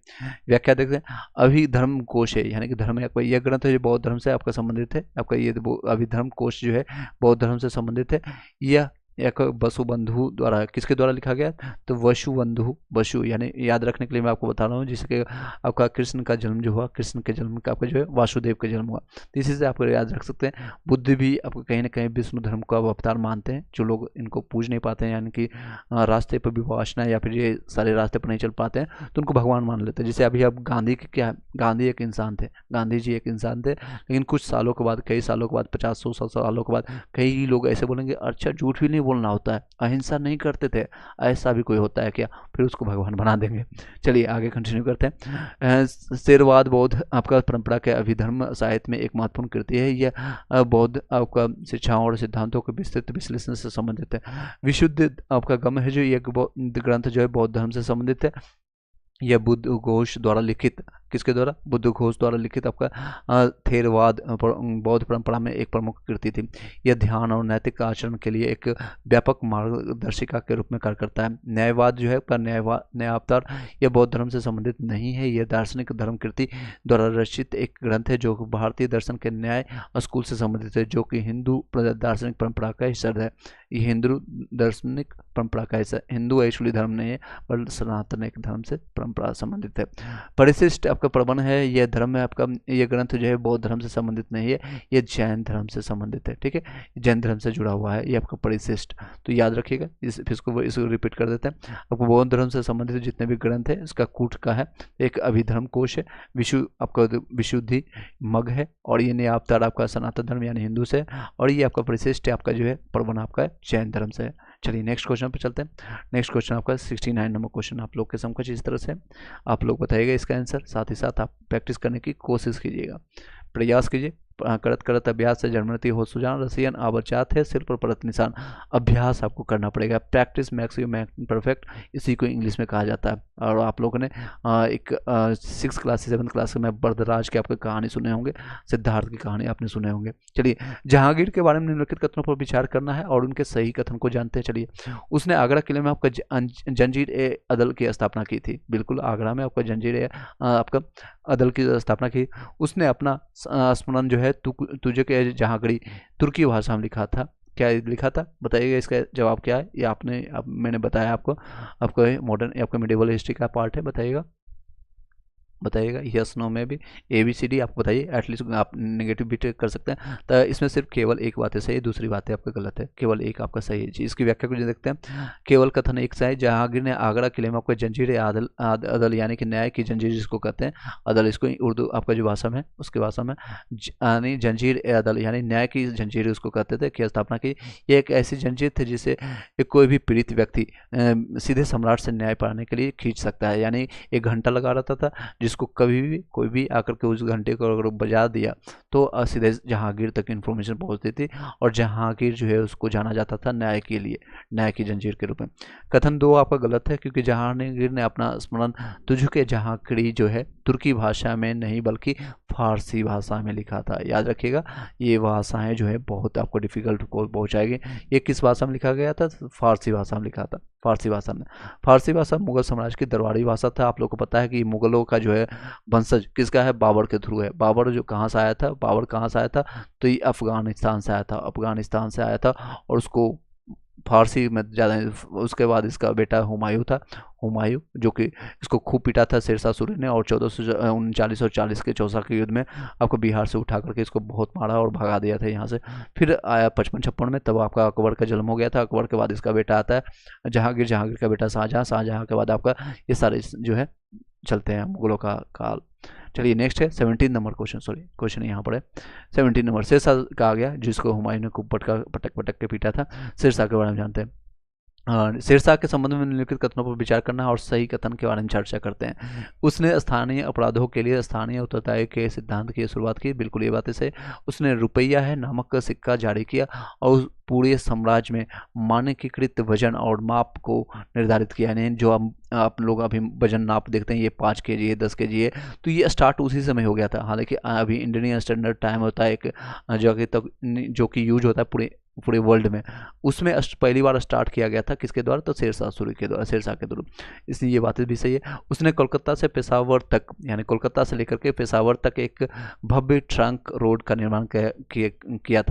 व्याख्या देखते हैं। अभिधर्म कोश है, यानी कि धर्म है आपका, यह ग्रंथ है जो बौद्ध धर्म से आपका संबंधित है। आपका ये अभिधर्म कोश जो है बौद्ध धर्म से संबंधित है। यह एक वसुबंधु द्वारा, किसके द्वारा लिखा गया, तो वसुबंधु, वसु यानी याद रखने के लिए मैं आपको बता रहा हूँ, जिसके आपका कृष्ण का जन्म जो हुआ, कृष्ण के जन्म का आपका जो है वासुदेव का जन्म हुआ, तो इसी से आपको याद रख सकते हैं। बुद्ध भी आपको कहीं ना कहीं विष्णु धर्म का अवतार मानते हैं। जो लोग इनको पूज नहीं पाते हैं, यानी कि रास्ते पर विवासना या फिर ये सारे रास्ते पर नहीं चल पाते हैं, तो उनको भगवान मान लेते हैं। जैसे अभी आप गांधी के क्या, गांधी एक इंसान थे, गांधी जी एक इंसान थे, लेकिन कुछ सालों के बाद, कई सालों के बाद, 50-100 सालों के बाद कई लोग ऐसे बोलेंगे अच्छा झूठ भी नहीं बोलना होता है, अहिंसा नहीं करते थे, ऐसा भी कोई होता है क्या, फिर उसको भगवान बना देंगे। चलिए आगे कंटिन्यू करते हैं। शेरवाद बौद्ध आपका परंपरा के अभिधर्म साहित्य में एक महत्वपूर्ण कृति है। यह बौद्ध आपका शिक्षाओं और सिद्धांतों के विस्तृत विश्लेषण से संबंधित है। विशुद्ध आपका गम है जो एक ग्रंथ जो है बौद्ध धर्म से संबंधित है। यह बुद्ध घोष द्वारा लिखित, किसके द्वारा, बुद्ध घोष द्वारा लिखित आपका थेरवाद बौद्ध परंपरा में एक प्रमुख कृति थी। यह ध्यान और नैतिक आचरण के लिए एक व्यापक मार्गदर्शिका के रूप में कार्य करता है। न्यायवाद जो है आपका न्यायावतार, यह बौद्ध धर्म से संबंधित नहीं है। यह दार्शनिक धर्म कृति द्वारा रचित एक ग्रंथ है जो भारतीय दर्शन के न्याय स्कूल से संबंधित है, जो कि हिंदू दार्शनिक परंपरा का हिस्सा है। ये हिंदू दार्शनिक परंपरा का हिस्सा, हिंदू एक्चुअली धर्म नहीं है, पर सनातन एक धर्म से परंपरा संबंधित है। परिशिष्ट आपका प्रबंध है, यह धर्म है आपका, ये ग्रंथ जो है बौद्ध धर्म से संबंधित नहीं है, ये जैन धर्म से संबंधित है, ठीक है, जैन धर्म से जुड़ा हुआ है, ये आपका परिशिष्ट। तो याद रखिएगा, इसको रिपीट कर देते हैं। आपको बौद्ध धर्म से संबंधित जितने भी ग्रंथ है, इसका कूट का है, एक अभिधर्म कोश है, आपका विशुद्धि मग है, और ये नियावतार आपका सनातन धर्म यानी हिंदू से, और ये आपका परिशिष्ट आपका जो है प्रबंध आपका जैन धर्म से है। चलिए नेक्स्ट क्वेश्चन पे चलते हैं। नेक्स्ट क्वेश्चन आपका 69 नंबर क्वेश्चन आप लोग के समकक्ष इस तरह से, आप लोग बताइएगा इसका आंसर, साथ ही साथ आप प्रैक्टिस करने की कोशिश कीजिएगा, प्रयास कीजिए। करत करत अभ्यास से जन्मति हो सुजान, रसियन आवर्चात है सिर पर परत निशान। अभ्यास आपको करना पड़ेगा, practice makes you make perfect, इसी को इंग्लिश में कहा जाता है। और आप लोगों ने एक 6 क्लास से 7 क्लास में बरदराज की आपकी कहानी सुने होंगे, सिद्धार्थ की कहानी आपने सुने होंगे। चलिए, जहांगीर के बारे में निम्नलिखित कथनों पर विचार करना है और उनके सही कथन को जानते हैं। चलिए, उसने आगरा किले में आपका जंजीर ए अदल की स्थापना की थी, बिल्कुल आगरा में आपका जंजीर ए आपका अदल की स्थापना की। उसने अपना स्मरण जो है तुझे के जहांगीरी तुर्की भाषा में लिखा था, क्या लिखा था बताइएगा, इसका जवाब क्या है। ये मैंने बताया आपको मॉडर्न आपका मिडिवल हिस्ट्री का पार्ट है, बताइएगा यस नो में भी ABCD आपको बताइए, एटलीस्ट आप नेगेटिव भी कर सकते हैं। तो इसमें सिर्फ केवल एक बात है सही, दूसरी बातें आपका गलत है, केवल एक आपका सही है जी। इसकी व्याख्या को देखते हैं। केवल कथन एक सही, जहांगीर ने आगरा किले में आपको जंजीर अदल यानी कि न्याय की जंजीर जिसको कहते हैं, अदल इसको उर्दू आपका जो भाषा में उसके भाषा में यानी जंजीर अदल यानी न्याय की जंजीर उसको कहते थे, की स्थापना की। ये एक ऐसी जंजीर थी जिसे कोई भी पीड़ित व्यक्ति सीधे सम्राट से न्याय पाने के लिए खींच सकता है, यानी एक घंटा लगा रहता था जिसको कभी भी कोई भी आकर के उस घंटे को अगर बजा दिया तो सीधे जहांगीर तक इन्फॉर्मेशन पहुंचती थी, और जहांगीर जो है उसको जाना जाता था न्याय के लिए, न्याय की जंजीर के रूप में। कथन 2 आपका गलत है, क्योंकि जहांगीर ने अपना स्मरण तुझके जहांगीरी जो है तुर्की भाषा में नहीं बल्कि फारसी भाषा में लिखा था। याद रखिएगा, ये भाषाएं जो है बहुत आपको डिफिकल्ट को पहुंचाएगी। ये किस भाषा में लिखा गया था? फारसी भाषा में लिखा था, फारसी भाषा में। फारसी भाषा मुगल साम्राज्य की दरबारी भाषा था। आप लोग को पता है कि मुगलों का जो है वंशज किसका है? बाबर के थ्रू है। बाबर जो कहाँ से आया था? बाबर कहाँ से आया था? तो ये अफगानिस्तान से आया था, अफगानिस्तान से आया था, और उसको फारसी में ज़्यादा। उसके बाद इसका बेटा हुमायूं था, हुमायूं जो कि इसको खूब पीटा था शेरशाह सूरी ने, और 1439 के चौसा के युद्ध में आपको बिहार से उठा करके इसको बहुत मारा और भगा दिया था यहाँ से। फिर आया 55-56 में, तब आपका अकबर का जन्म हो गया था। अकबर के बाद इसका बेटा आता है जहांगीर, जहांगीर का बेटा शाहजहां, शाहजहां के बाद आपका ये सारे जो है चलते हैं मुगलों का काल। चलिए नेक्स्ट है 17 नंबर क्वेश्चन, सॉरी क्वेश्चन यहाँ पर है 17 नंबर। शेरशाह का आ गया जिसको हुमायूं ने खूब पटक पटक के पीटा था। शेरशाह के बारे में जानते हैं। शेरशाह के संबंध में निम्नलिखित कथनों पर विचार करना और सही कथन के बारे में चर्चा करते हैं। उसने स्थानीय अपराधों के लिए स्थानीय उत्तरदायी के सिद्धांत की शुरुआत की, बिल्कुल ये बात सही। उसने रुपया है नामक सिक्का जारी किया और पूरे साम्राज्य में मानकीकृत वजन और माप को निर्धारित किया, यानी जो आप लोग अभी वजन नाप देखते हैं, ये 5 kg है, 10 kg है, तो ये स्टार्ट उसी समय हो गया था। हालांकि अभी इंडियन स्टैंडर्ड टाइम होता है एक जगह तक जो कि यूज होता है पूरे वर्ल्ड में, उसमें पहली बार स्टार्ट किया गया था किसके द्वारा? तो शेरशाह सूरी के द्वारा, शेरशाह के द्वारा। इसलिए ये बातें भी सही है। उसने कोलकाता से पेशावर तक, यानी कोलकाता से लेकर के पेशावर तक एक भव्य ट्रंक रोड का निर्माण किया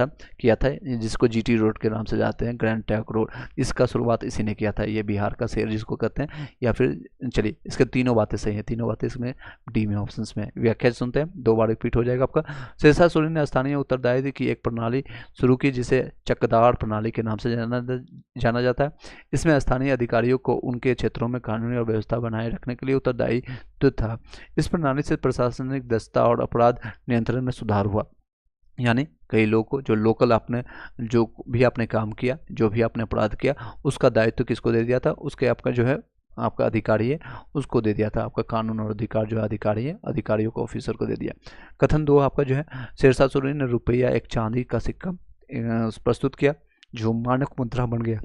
था जिसको GT रोड के नाम से जाते हैं, ग्रैंड ट्रंक रोड। इसका शुरुआत इसी ने किया था। ये बिहार का शेर जिसको कहते हैं, या फिर चलिए इसके तीनों बातें सही हैं, तीनों बातें इसमें डी में ऑप्शन में। व्याख्या सुनते हैं, 2 बार रिपीट हो जाएगा आपका। शेरशाह सूरी ने स्थानीय उत्तरदायित्व की एक प्रणाली शुरू की जिसे चकदार प्रणाली के नाम से जाना जाता है। इसमें स्थानीय अधिकारियों को उनके क्षेत्रों में कानूनी और व्यवस्था बनाए रखने के लिए उत्तरदायित्व था। इस प्रणाली से प्रशासनिक दक्षता और अपराध नियंत्रण में सुधार हुआ, यानी कई लोगों को जो लोकल जो भी आपने काम किया, जो भी आपने अपराध किया, उसका दायित्व किसको दे दिया था? उसके आपका जो है आपका अधिकारी है उसको दे दिया था। आपका कानून और अधिकार जो अधिकारी है, अधिकारियों को, ऑफिसर को दे दिया। कथन 2 आपका जो है, शेरशाह सूरी ने रुपया एक चांदी का सिक्का प्रस्तुत किया जो मानक मुद्रा बन गया।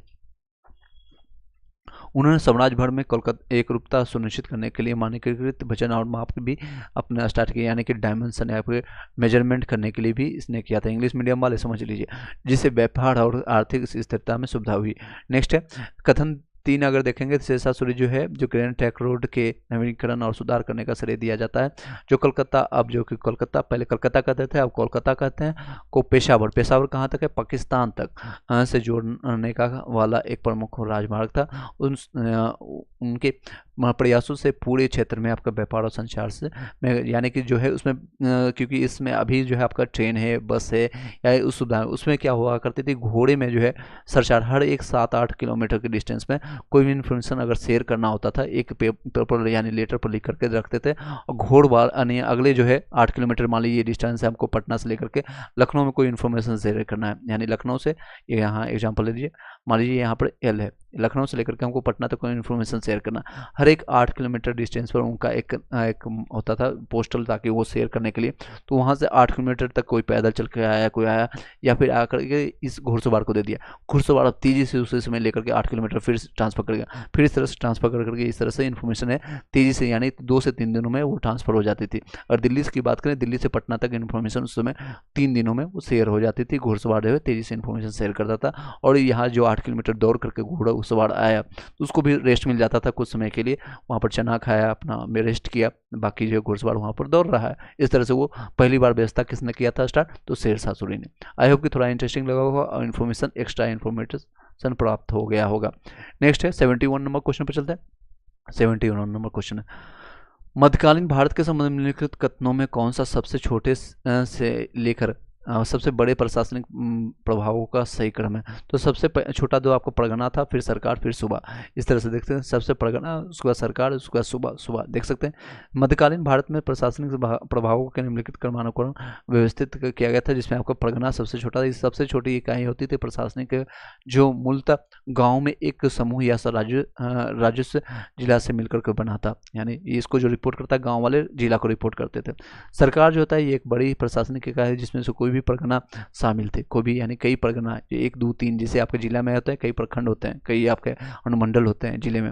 उन्होंने साम्राज्य भर में कोलकाता एक रूपता सुनिश्चित करने के लिए मानकीकृत वजन और माप भी अपना स्टार्ट किया, यानी कि डायमेंशन या फिर मेजरमेंट करने के लिए भी इसने किया था। इंग्लिश मीडियम वाले समझ लीजिए, जिससे व्यापार और आर्थिक स्थिरता में सुविधा हुई। नेक्स्ट है कथन 3 अगर देखेंगे तो शेरशाह सूरी जो है जो ग्रैंड ट्रंक रोड के नवीनीकरण और सुधार करने का श्रेय दिया जाता है। जो कोलकाता, अब जो कि कोलकाता पहले कलकत्ता कहते थे, अब कोलकाता कहते हैं, को पेशावर कहाँ तक है? पाकिस्तान तक से जोड़ने का वाला एक प्रमुख राजमार्ग था। उनके प्रयासों से पूरे क्षेत्र में आपका व्यापार और संचार से में, यानी कि जो है उसमें क्योंकि इसमें अभी जो है आपका ट्रेन है, बस है या उस सुविधा, उसमें क्या हुआ करती थी, घोड़े में जो है सरचार हर एक 7-8 किलोमीटर के डिस्टेंस में कोई भी इन्फॉर्मेशन अगर शेयर करना होता था एक पेपर यानी लेटर पर लिख करके रखते थे, और घोड़वार यानी अगले जो है 8 किलोमीटर, मान लीजिए डिस्टेंस है हमको पटना से लेकर के लखनऊ में कोई इन्फॉर्मेशन शेयर करना है, यानी लखनऊ से यहाँ एग्जाम्पल ले लीजिए, मान लीजिए यहाँ पर एल है, लखनऊ से लेकर के हमको पटना तक कोई इन्फॉर्मेशन शेयर करना, हर एक 8 किलोमीटर डिस्टेंस पर उनका एक होता था पोस्टल, ताकि वो शेयर करने के लिए, तो वहाँ से 8 किलोमीटर तक कोई पैदल चल के आया, कोई आया या फिर आकर के इस घुड़सवार को दे दिया, घुड़सवार तेजी से उसी समय लेकर के 8 किलोमीटर फिर ट्रांसफर करेगा, फिर इस तरह से ट्रांसफर कर करके इस तरह से इन्फॉर्मेशन है तेजी से, यानी 2 से 3 दिनों में वो ट्रांसफर हो जाती थी। और दिल्ली की बात करें, दिल्ली से पटना तक इन्फॉर्मेशन उस समय 3 दिनों में वो शेयर हो जाती थी, घुड़सवार जो है तेजी से इन्फॉर्मेशन शेयर करता था। और यहाँ जो 8 किलोमीटर दौड़ करके घुड़सवार आया तो उसको भी रेस्ट मिल जाता था कुछ समय के लिए, वहाँ पर चना खाया, अपना में रेस्ट किया, बाकी जो घुड़सवार वहाँ पर दौड़ रहा है। इस तरह से वो पहली बार व्यवस्था किसने किया था स्टार्ट, तो शेरशाह सूरी ने। आई होप कि थोड़ा इंटरेस्टिंग लगा होगा और इन्फॉर्मेशन एक्स्ट्रा इन्फॉर्मेशन प्राप्त हो गया होगा। नेक्स्ट है 71 नंबर क्वेश्चन पर चलते हैं। 71 नंबर क्वेश्चन है, मध्यकालीन भारत के संबंध में निम्नलिखित कथनों में कौन सा सबसे छोटे से लेकर सबसे बड़े प्रशासनिक प्रभावों का सही क्रम है। तो सबसे छोटा जो आपको परगना था, फिर सरकार, फिर सूबा, इस तरह से देखते हैं, सबसे परगना, उसके बाद सरकार, उसके बाद सूबा देख सकते हैं। मध्यकालीन भारत में प्रशासनिक प्रभावों के निम्नलिखित क्रमानुक्रम व्यवस्थित किया गया था, जिसमें आपका परगना सबसे छोटा, सबसे छोटी इकाई होती थी प्रशासनिक, जो मूलतः गाँव में एक समूह या राजस्व जिला से मिलकर के बना था, यानी इसको जो रिपोर्ट करता है गाँव वाले जिला को रिपोर्ट करते थे। सरकार जो होता है ये एक बड़ी प्रशासनिक इकाई है, जिसमें से कोई भी परगना शामिल थे, कोई भी, यानी कई परगना, 1 2 3 जैसे आपके जिला में होते हैं, कई प्रखंड होते हैं, कई आपके अनुमंडल होते हैं जिले में।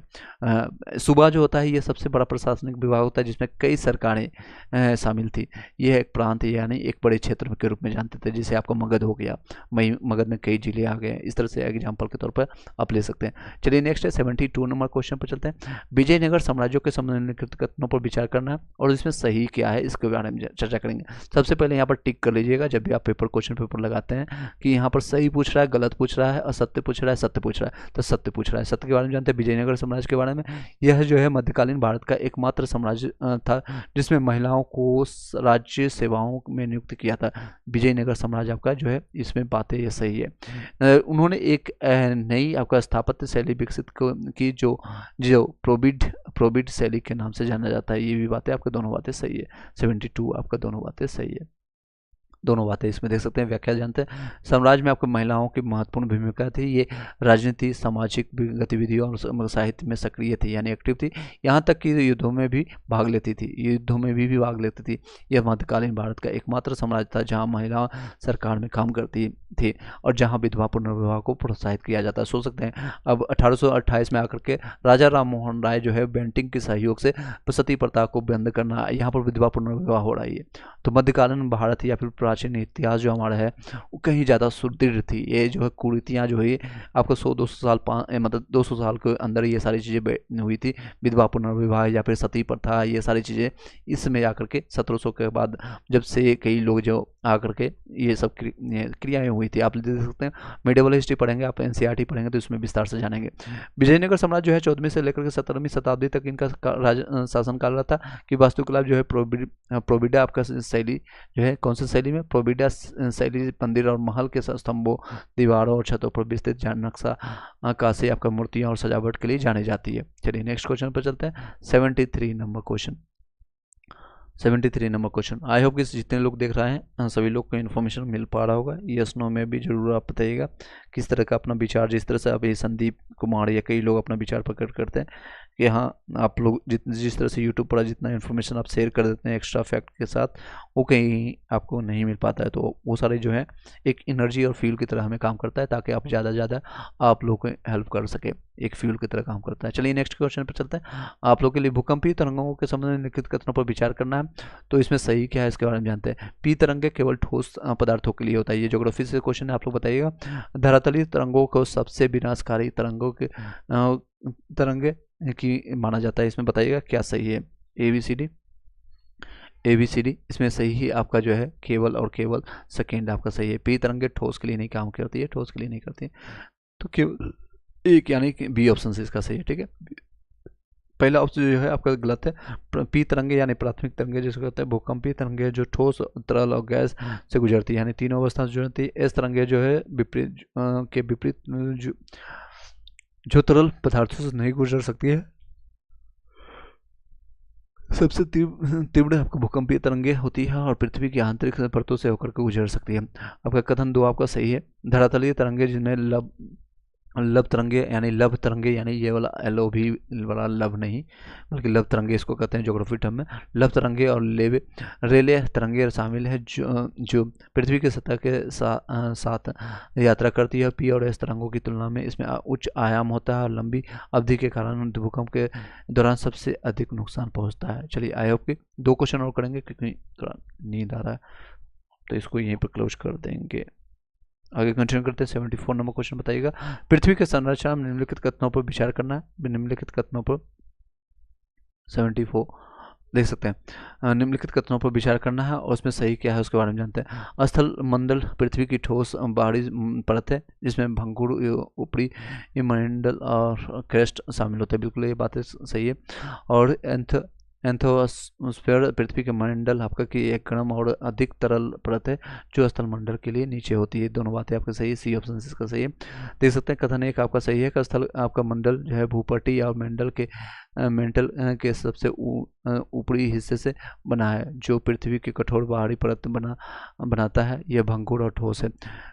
सूबा जो होता है ये सबसे बड़ा प्रशासनिक विभाग होता है, जिसमें कई सरकारें शामिल थी। यह एक प्रांत यानी एक बड़े क्षेत्र के रूप में जानते थे, जैसे आपका मगध हो गया, मगध में कई जिले आ गए, इस तरह से एग्जाम्पल के तौर पर आप ले सकते हैं। चलिए नेक्स्ट है 72 नंबर क्वेश्चन पर चलते हैं। विजयनगर साम्राज्य के संबंधित कथनों पर विचार करना है और इसमें सही क्या है इसके बारे में चर्चा करेंगे। सबसे पहले यहाँ पर टिक कर लीजिएगा जब भी आप क्वेश्चन पेपर लगाते हैं कि यहाँ पर सही पूछ रहा है, गलत पूछ रहा है, असत्य पूछ रहा है, सत्य पूछ रहा है, तो सत्य पूछ रहा है। सत्य के बारे में जानते हैं, विजयनगर साम्राज्य के बारे में। यह जो है मध्यकालीन भारत का एकमात्र साम्राज्य था जिसमें महिलाओं को राज्य सेवाओं में नियुक्त किया था। विजयनगर साम्राज्य आपका जो है, इसमें बातें ये सही है। उन्होंने एक नई आपका स्थापत्य शैली विकसित की जो प्रोबिड शैली के नाम से जाना जाता है। ये भी बातें आपके दोनों बातें सही है। 72 आपका दोनों बातें सही है, दोनों बातें इसमें देख सकते हैं। व्याख्या जानते हैं, साम्राज्य में आपको महिलाओं की महत्वपूर्ण भूमिका थी। ये राजनीति, सामाजिक गतिविधियों और साहित्य में सक्रिय थी, यानी एक्टिव थी। यहाँ तक कि युद्धों में भी भाग लेती थी, युद्धों में भी भाग लेती थी। यह मध्यकालीन भारत का एकमात्र साम्राज्य था जहाँ महिला सरकार में काम करती थी और जहाँ विधवा पुनर्विवाह को प्रोत्साहित किया जाता है। सोच सकते हैं अब 1828 में आकर के राजा राम मोहन राय जो है बेंटिंग के सहयोग से सती प्रथा को बंद करना, यहाँ पर विधवा पुनर्विवाह हो रही है। तो मध्यकालीन भारत या फिर प्राचीन इतिहास जो हमारा है वो कहीं ज़्यादा सुदृढ़ थी। ये जो है कुरीतियाँ जो है आपको 100-200 साल मतलब 200 साल के अंदर ये सारी चीज़ें हुई थी। विधवा पुनर्विवाह या फिर सती प्रथा, ये सारी चीज़ें इसमें आकर के 1700 के बाद जब से कई लोग जो आकर के ये सब क्रियाएँ हुई थी। आप देख सकते हैं, मेडिवल हिस्ट्री पढ़ेंगे आप, NCERT पढ़ेंगे तो इसमें विस्तार से जानेंगे। विजयनगर साम्राज्य जो है 14वीं से लेकर के 17वीं शताब्दी तक इनका शासनकाल रहा था। कि वास्तुकला जो है प्रोविडा आपका शैली जो है, कौन सी शैली में, प्रोविडा शैली, मंदिर और महल के स्तंभों, दीवारों और छतों पर विस्तृत नक्शा आकाशी आपका मूर्तियां और सजावट के लिए जानी जाती है। चलिए नेक्स्ट क्वेश्चन पर चलते हैं। 73 number question. 73 number question. I hope कि जितने लोग देख रहे हैं सभी लोग को इन्फॉर्मेशन मिल पा रहा होगा। यस नो में भी जरूर आप बताइएगा किस तरह का अपना विचार, जिस तरह से अभी संदीप कुमार या कई लोग अपना विचार प्रकट करते हैं कि हाँ आप लोग जिस तरह से यूट्यूब पर जितना इन्फॉर्मेशन आप शेयर कर देते हैं एक्स्ट्रा फैक्ट के साथ, वो कहीं आपको नहीं मिल पाता है। तो वो सारे जो है एक एनर्जी और फ्यूल की तरह हमें काम करता है ताकि आप ज़्यादा से ज़्यादा आप लोग को हेल्प कर सके, एक फ्यूल की तरह काम करता है। चलिए नेक्स्ट क्वेश्चन पर चलते हैं। आप लोग के लिए भूकंपीय तरंगों के संबंध में लिखित कथनों पर विचार करना है, तो इसमें सही क्या है इसके बारे में जानते हैं। पी तरंगे केवल ठोस पदार्थों के लिए होता है। ये ज्योग्राफी से क्वेश्चन है, आप लोग बताइएगा। धरातलीय तरंगों को सबसे विनाशकारी तरंगों के तरंगे की माना जाता है, इसमें बताइएगा क्या सही है। ABCD इसमें सही ही आपका जो है केवल और केवल सेकेंड आपका सही है। पी तरंगे ठोस के लिए नहीं काम करती है, ठोस के लिए नहीं करती है, तो केवल एक यानी कि बी ऑप्शन से इसका सही है। ठीक है, पहला ऑप्शन जो है आपका गलत है। पी तरंगे यानी प्राथमिक तरंगे जिसको कहते हैं भूकंपीय तरंगे जो ठोस, तरल और गैस से गुजरती है, यानी तीनों अवस्था से जुड़ती है। एस तरंगे जो है विपरीत के विपरीत जो तरल पदार्थों से नहीं गुजर सकती है। सबसे तीव्र आपका भूकंपीय तरंगे होती है और पृथ्वी की आंतरिक परतों से होकर के गुजर सकती है। आपका कथन 2 आपका सही है। धरातलीय तरंगे जिन्हें लब तरंगे यानी लभ तरंगे, यानी ये वाला LOV वाला लभ नहीं बल्कि लभ तरंगे इसको कहते हैं ज्योग्राफी टर्म में। लभ तरंगे और रेले तरंगे शामिल है जो पृथ्वी के सतह के साथ यात्रा करती है। पी और एस तरंगों की तुलना में इसमें उच्च आयाम होता है और लंबी अवधि के कारण भूकंप के दौरान सबसे अधिक नुकसान पहुंचता है। चलिए आई होप कि 2 क्वेश्चन और करेंगे क्योंकि थोड़ा नींद आ रहा है, तो इसको यहीं पर क्लोज कर देंगे। आगे कंटिन्यू करते हैं। 74 नंबर क्वेश्चन बताइएगा। पृथ्वी के संरचना में निम्नलिखित कथनों पर विचार करना है। निम्नलिखित कथनों पर 74 देख सकते हैं। निम्नलिखित कथनों पर विचार करना है और उसमें सही क्या है उसके बारे में जानते हैं। स्थल मंडल पृथ्वी की ठोस बाहरी परत है जिसमें भंगुर, ऊपरी मंडल और क्रेस्ट शामिल होते हैं। बिल्कुल ये बातें सही है। और एंथोस्फीयर पृथ्वी के मंडल आपका की एक गर्म और अधिक तरल परत है जो स्थल मंडल के लिए नीचे होती है। दोनों बातें आपका सही है। सी ऑप्शन इसका सही है। देख सकते हैं कथन 1 आपका सही है कि स्थल आपका मंडल जो है भूपट्टी और मेंटल के सबसे ऊपरी हिस्से से बना है जो पृथ्वी की कठोर बाहरी परत बनाता है। यह भंगुर और ठोस है।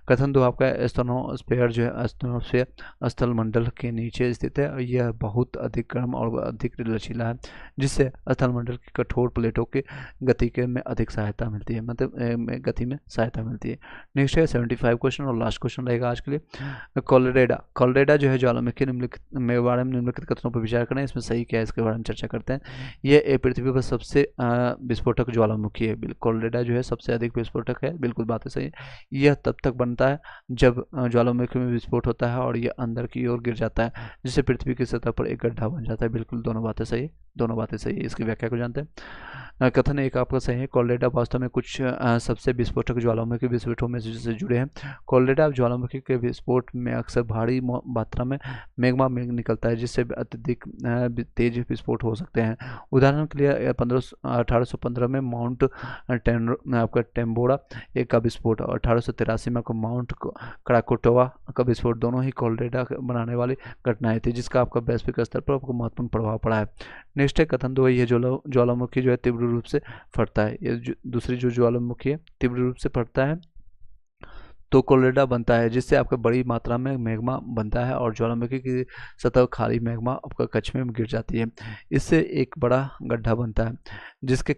कथन 2 आपका एस्टेनोस्फीयर जो है एस्टेनोस्फीयर स्थल मंडल के नीचे स्थित है और यह बहुत अधिक गर्म और अधिक लचीला है जिससे स्थल मंडल की कठोर प्लेटों के गति के में अधिक सहायता मिलती है, मतलब गति में सहायता मिलती है। नेक्स्ट है 75 क्वेश्चन और लास्ट क्वेश्चन रहेगा आज के लिए। कोलोरेडा जो है ज्वालामुखी निम्नलिखित में बारे में निम्नलिखित कथनों पर विचार करें। इसमें सही क्या है इसके बारे में चर्चा करते हैं। यह पृथ्वी पर सबसे विस्फोटक ज्वालामुखी है। कोलोरेडा जो है सबसे अधिक विस्फोटक है। बिल्कुल बात सही है। यह तब तक बनता है जब ज्वालामुखी में विस्फोट होता है और यह अंदर की ओर गिर जाता है जिससे पृथ्वी की सतह पर एक गड्ढा बन जाता है। बिल्कुल दोनों बातें सही है। दोनों बातें सही है। इसकी व्याख्या को जानते हैं। कथन 1 आपका सही है। कोलोरेडा वास्तव में कुछ सबसे विस्फोटक ज्वालामुखी विस्फोटों में से जुड़े हैं। कोलोरेडा ज्वालामुखी के विस्फोट में अक्सर भारी मात्रा में मैग्मा निकलता है जिससे अत्यधिक तेज विस्फोट हो सकते हैं। उदाहरण के लिए 1815 में माउंट आपका टेम्बोरा का विस्फोट और 1883 में आपका माउंट कराकोटोवा का विस्फोट दोनों ही कोलोरेडा बनाने वाली घटनाएं थी जिसका आपका वैश्विक स्तर पर आपको महत्वपूर्ण प्रभाव पड़ा है। नेक्स्ट है कथन 2 ये ज्वालामुखी जो है तीव्र रूप से फटता है। ये दूसरी जो ज्वालामुखी है तीव्र रूप से फटता है तो कोलोरेडा बनता है जिससे आपका बड़ी मात्रा में मैग्मा बनता है और ज्वालामुखी की सतह खाली मैग्मा आपका कच्छ में गिर जाती है। इससे एक बड़ा गड्ढा बनता है जिसके